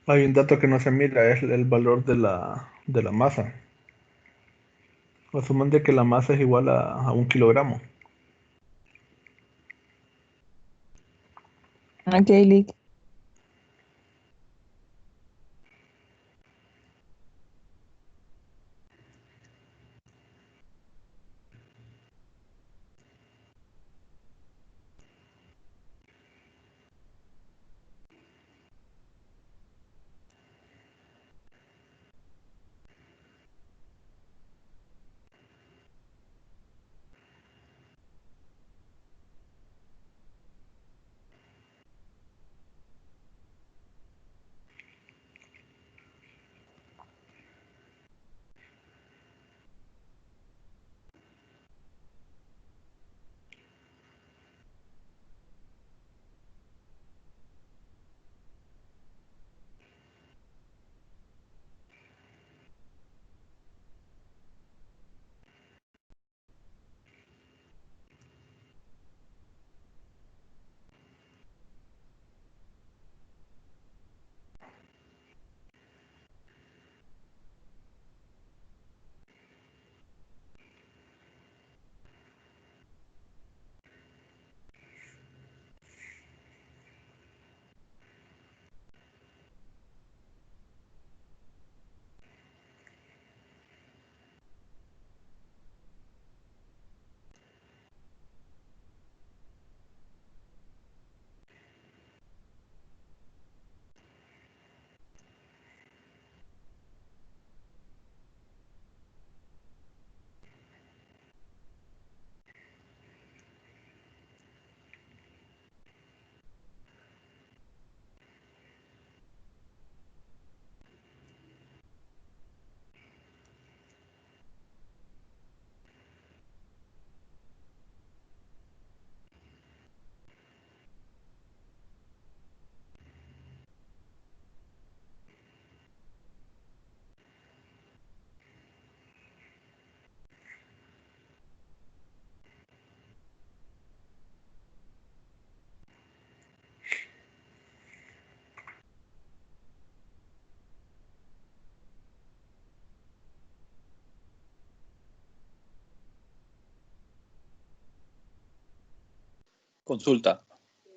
Hay un dato que no se mira, es el valor de la masa. Asumen de que la masa es igual a 1 kilogramo. Ok, Lick. Consulta.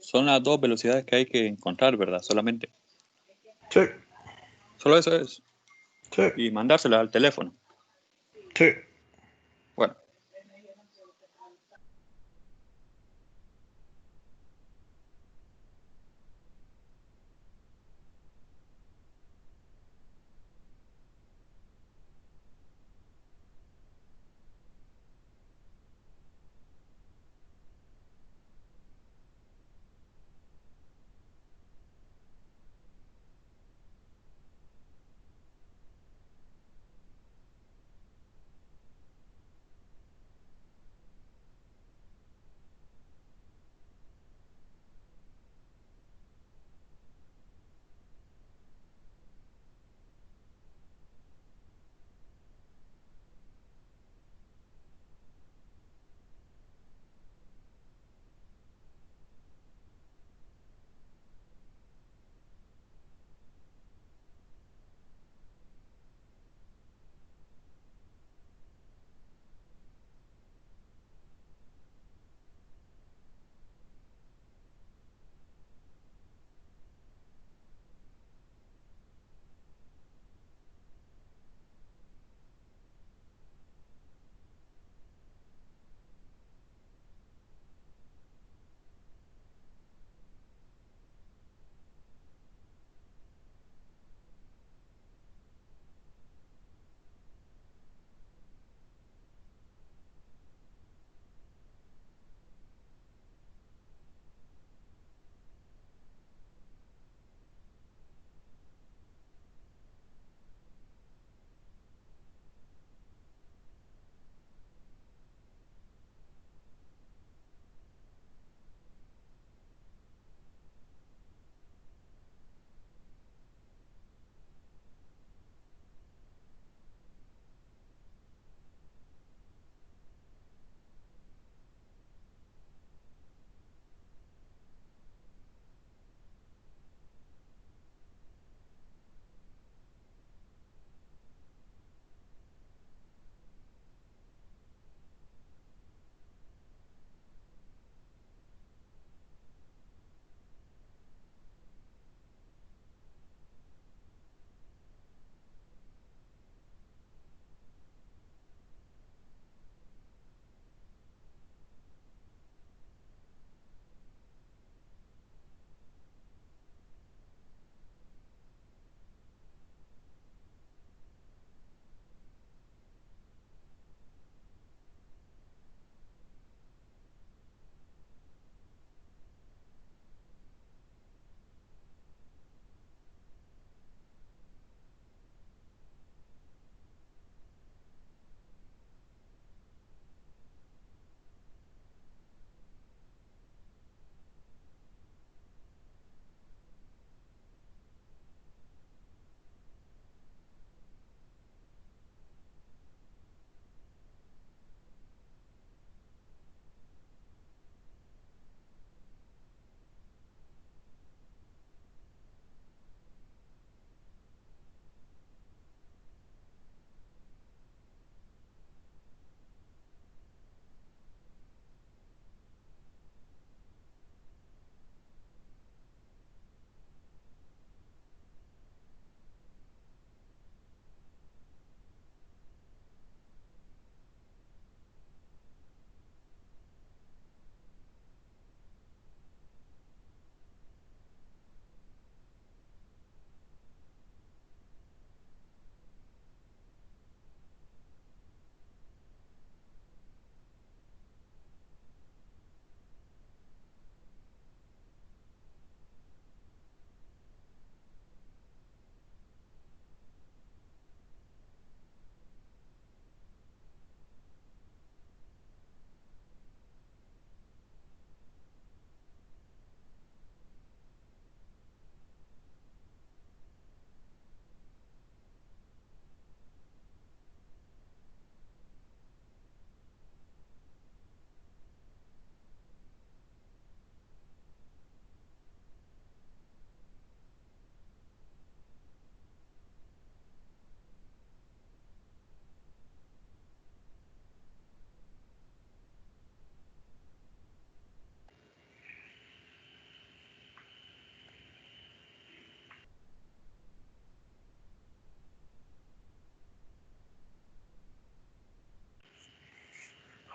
Son las dos velocidades que hay que encontrar, ¿verdad? Solamente. Sí, Solo eso es. sí, Y mandárselas al teléfono. sí. Bueno.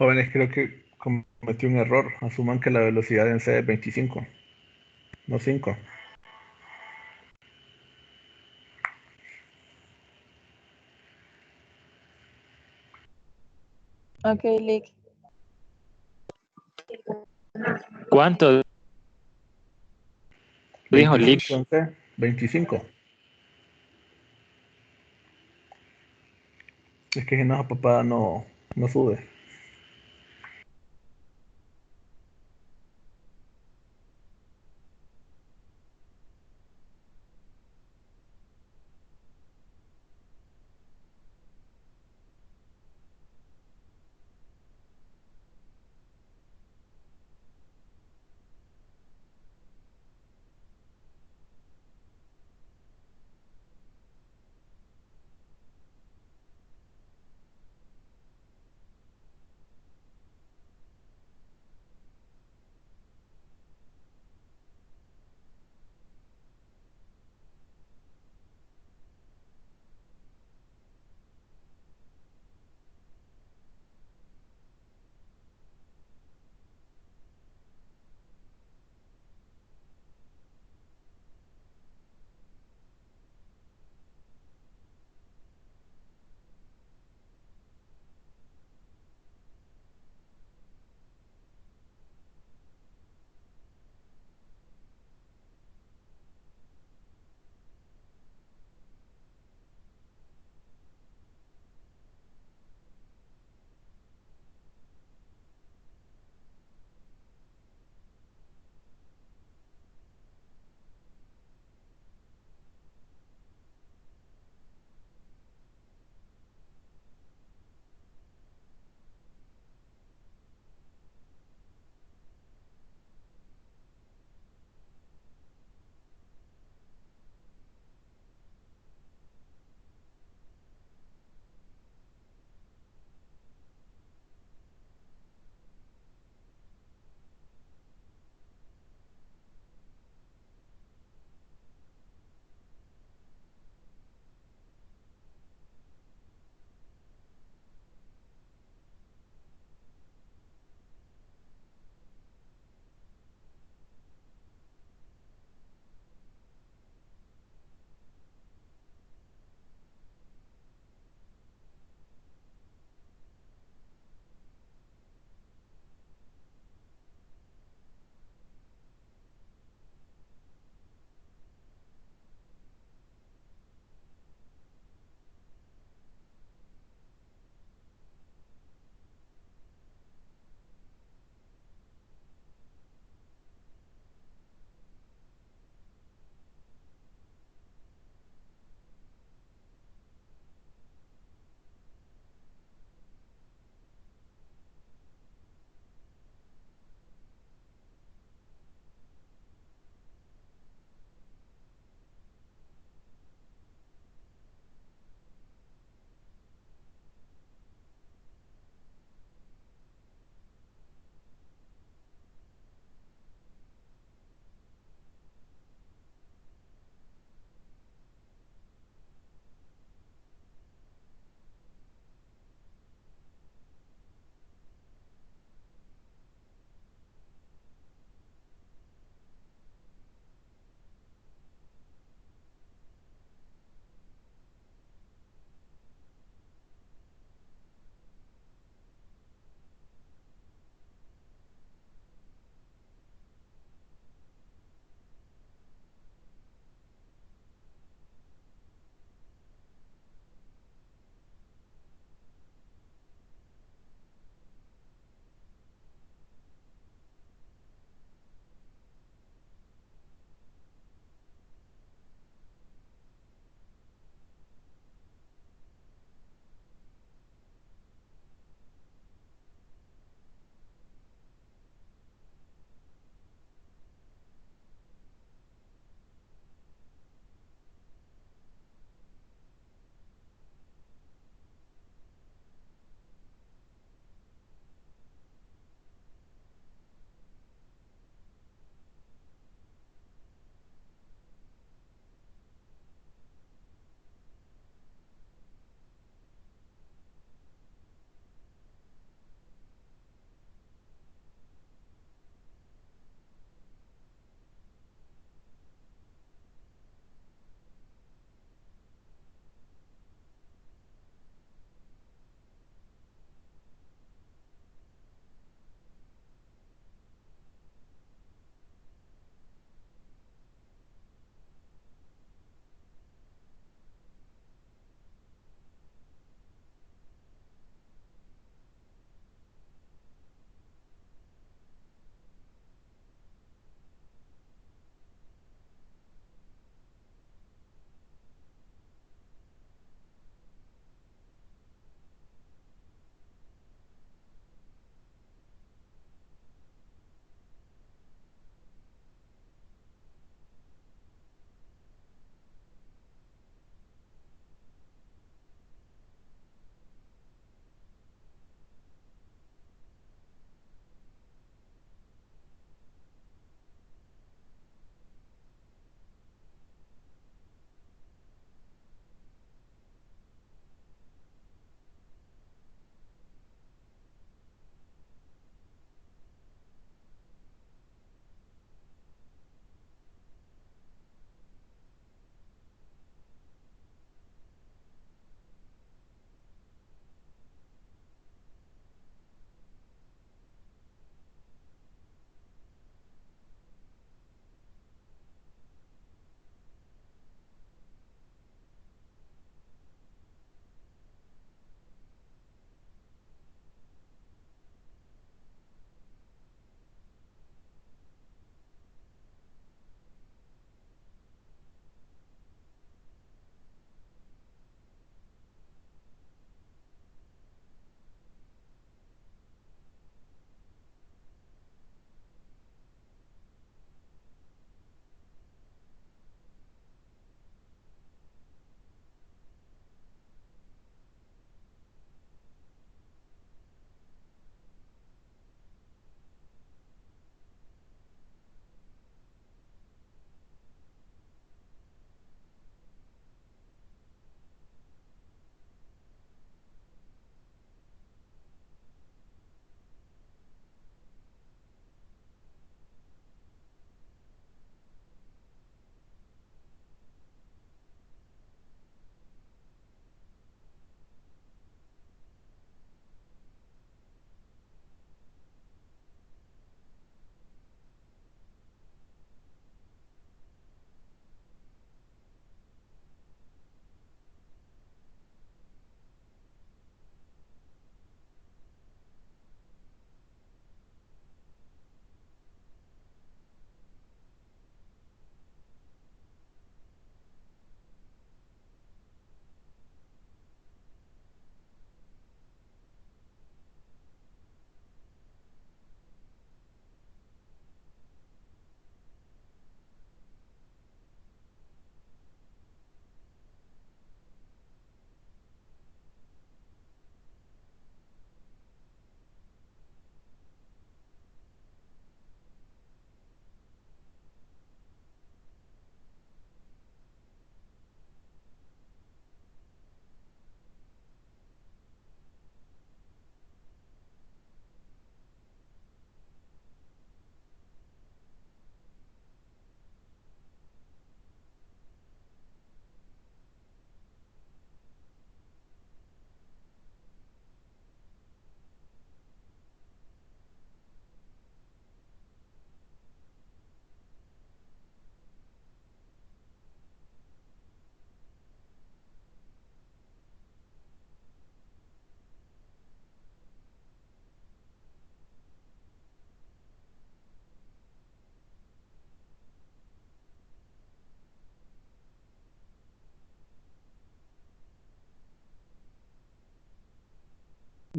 Jóvenes, creo que cometí un error. Asuman que la velocidad en C es 25, no 5. Ok, Lick. ¿Cuánto dijo Lick? 25 en C, 25. Es que si no, papá no sube.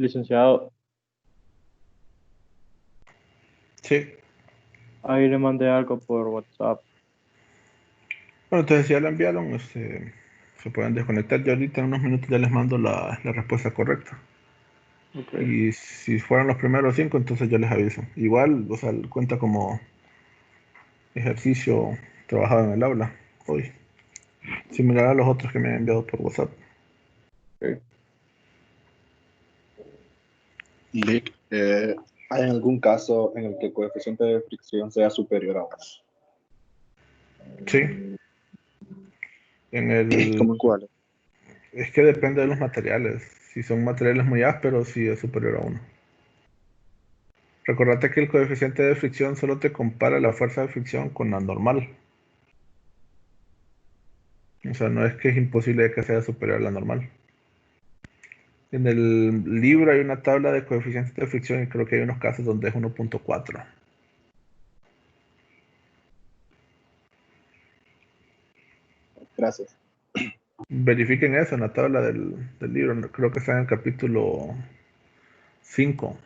Licenciado, Sí. ahí le mandé algo por WhatsApp. Bueno, entonces ya la enviaron, se pueden desconectar. Yo ahorita en unos minutos ya les mando la respuesta correcta. Ok. Y si fueran los primeros 5, entonces yo les aviso. Igual, o sea, cuenta como ejercicio trabajado en el aula hoy. Similar a los otros que me han enviado por WhatsApp. Ok. Lick, ¿hay algún caso en el que el coeficiente de fricción sea superior a 1? Sí. ¿Cómo en cuál? Es que depende de los materiales. Si son materiales muy ásperos, sí es superior a 1. Recordate que el coeficiente de fricción solo te compara la fuerza de fricción con la normal. O sea, no es que es imposible que sea superior a la normal. En el libro hay una tabla de coeficientes de fricción y creo que hay unos casos donde es 1.4. Gracias. Verifiquen eso en la tabla del libro. Creo que está en el capítulo 5.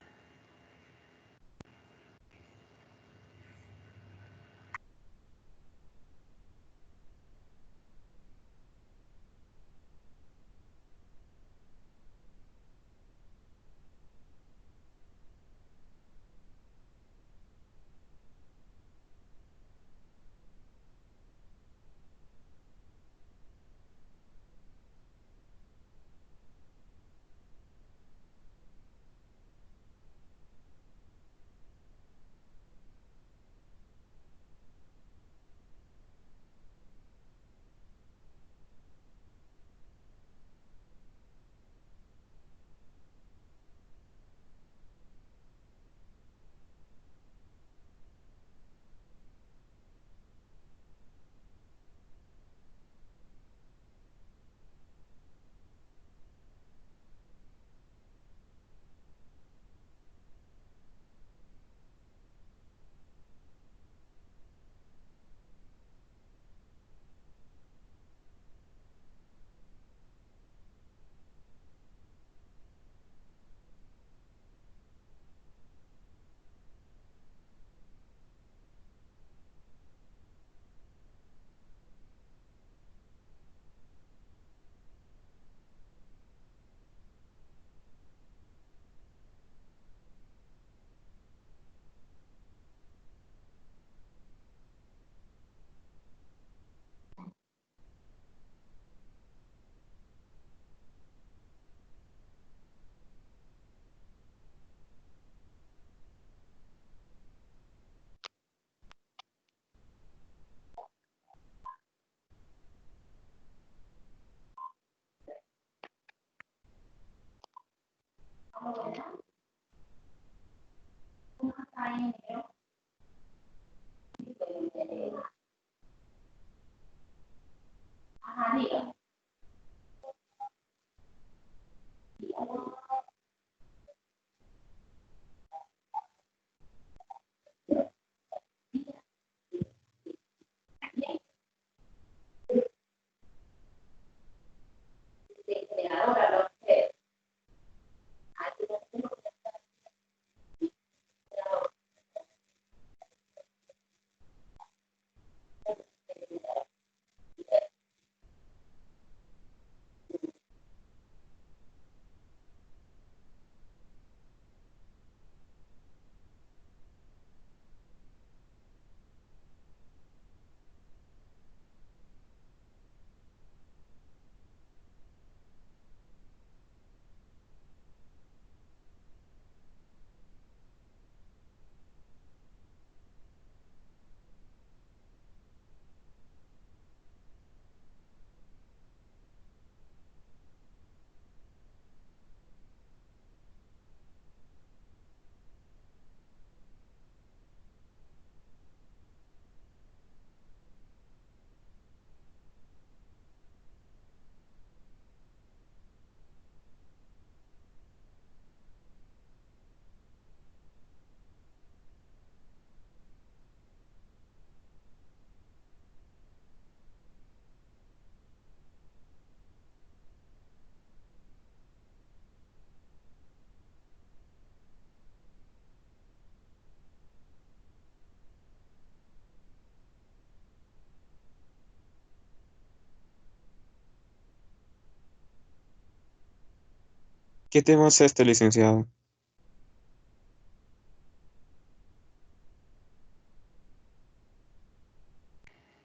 ¿Qué tema es este, licenciado?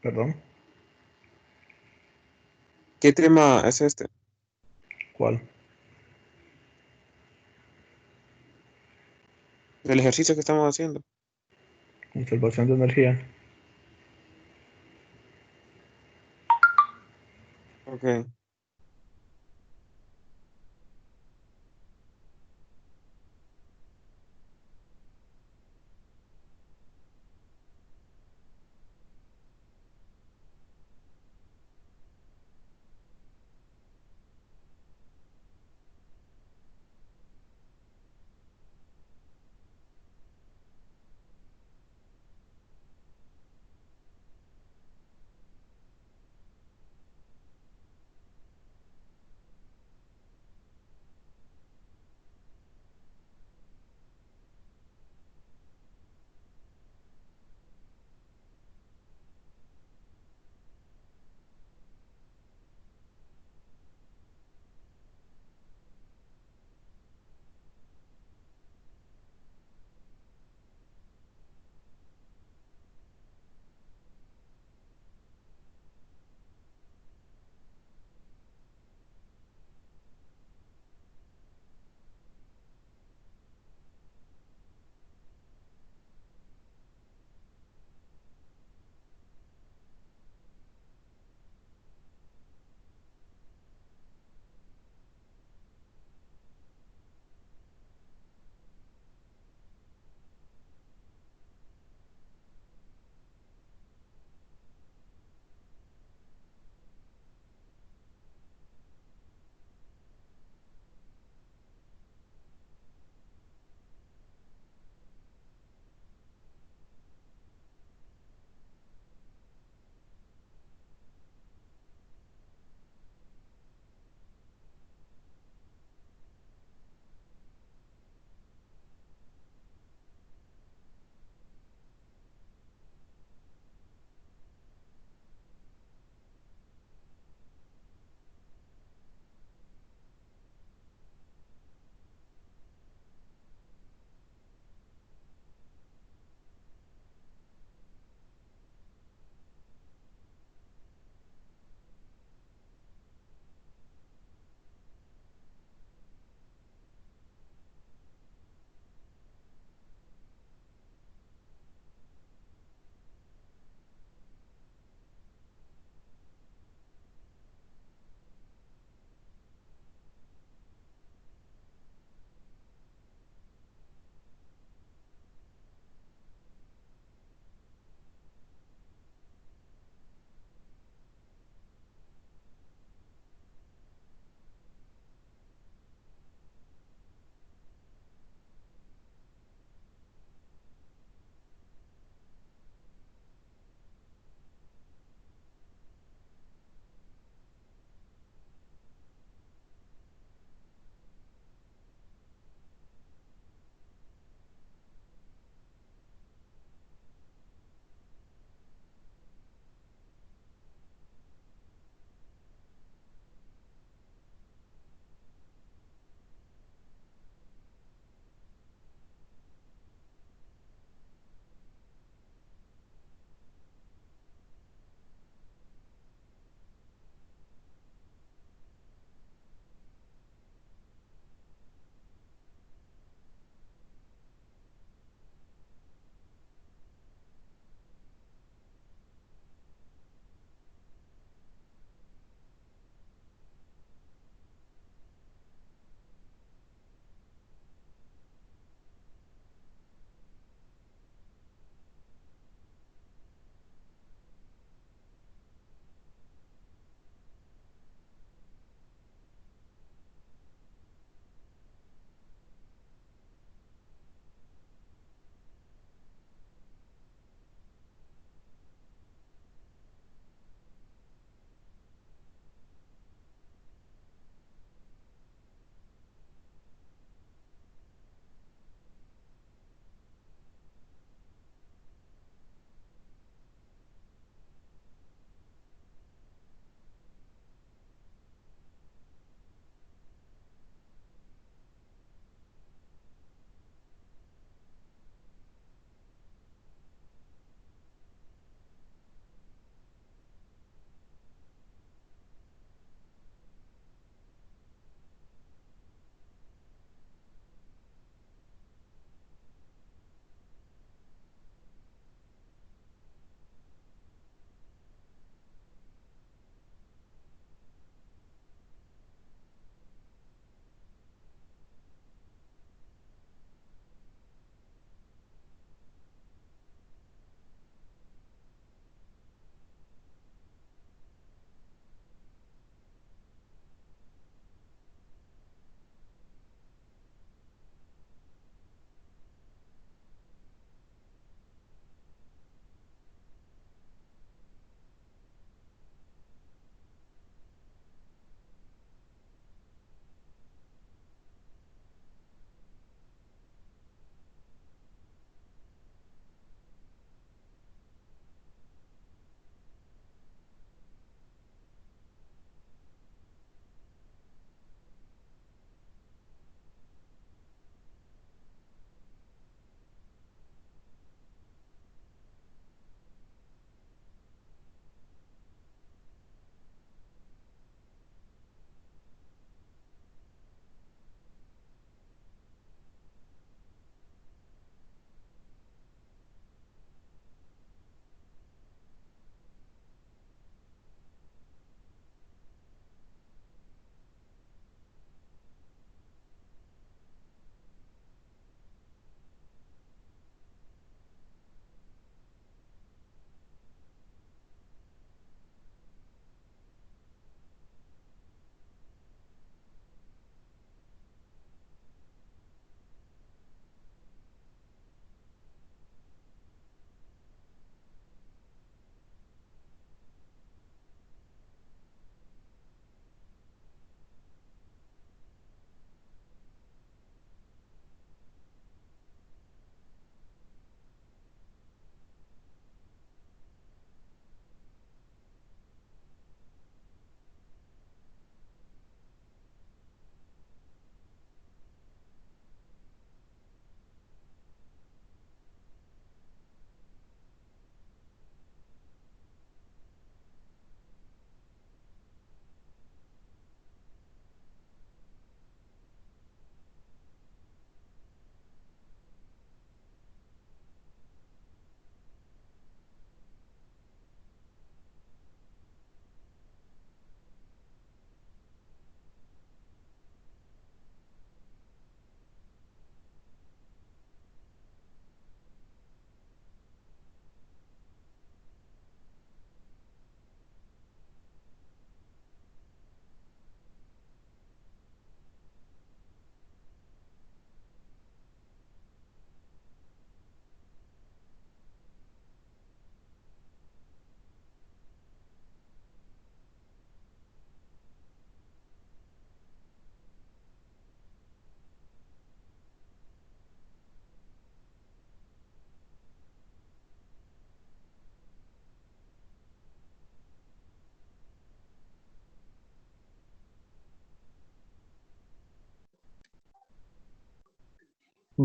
Perdón, ¿Qué tema es este? ¿cuál? Del ejercicio que estamos haciendo. Conservación de energía. Ok.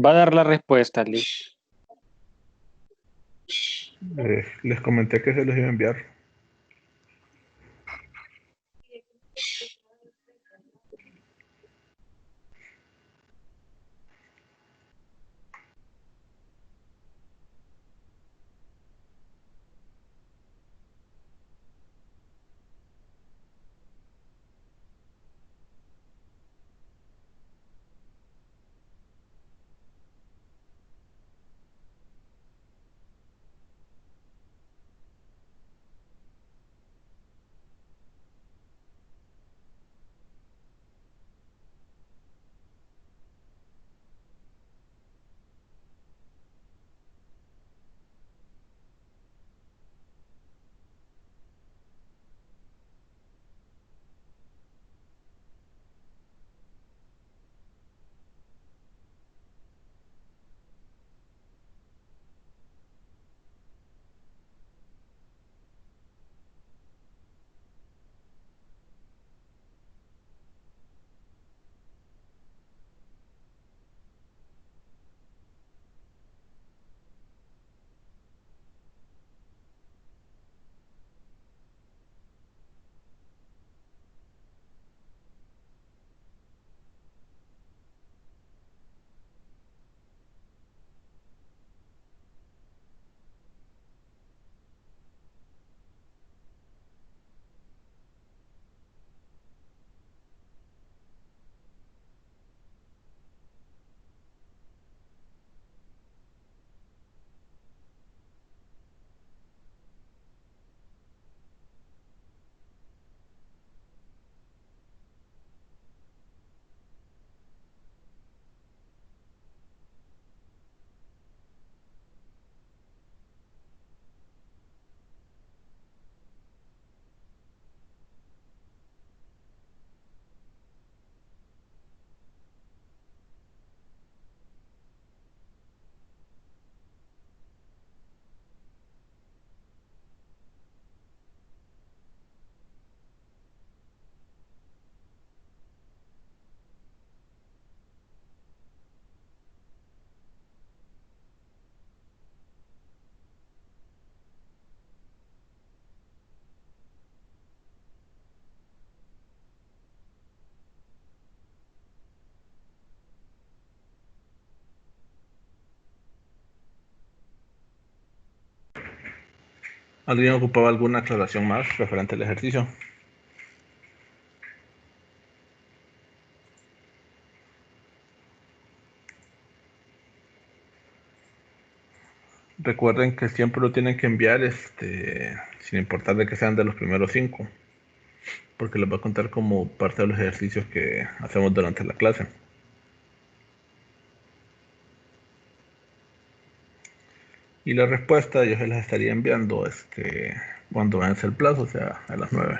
Va a dar la respuesta, Lee. Les comenté que se los iba a enviar. ¿Alguien ocupaba alguna aclaración más referente al ejercicio? Recuerden que siempre lo tienen que enviar sin importar de que sean de los primeros 5, porque les va a contar como parte de los ejercicios que hacemos durante la clase. Y la respuesta yo se las estaría enviando cuando vence el plazo, o sea, a las 9.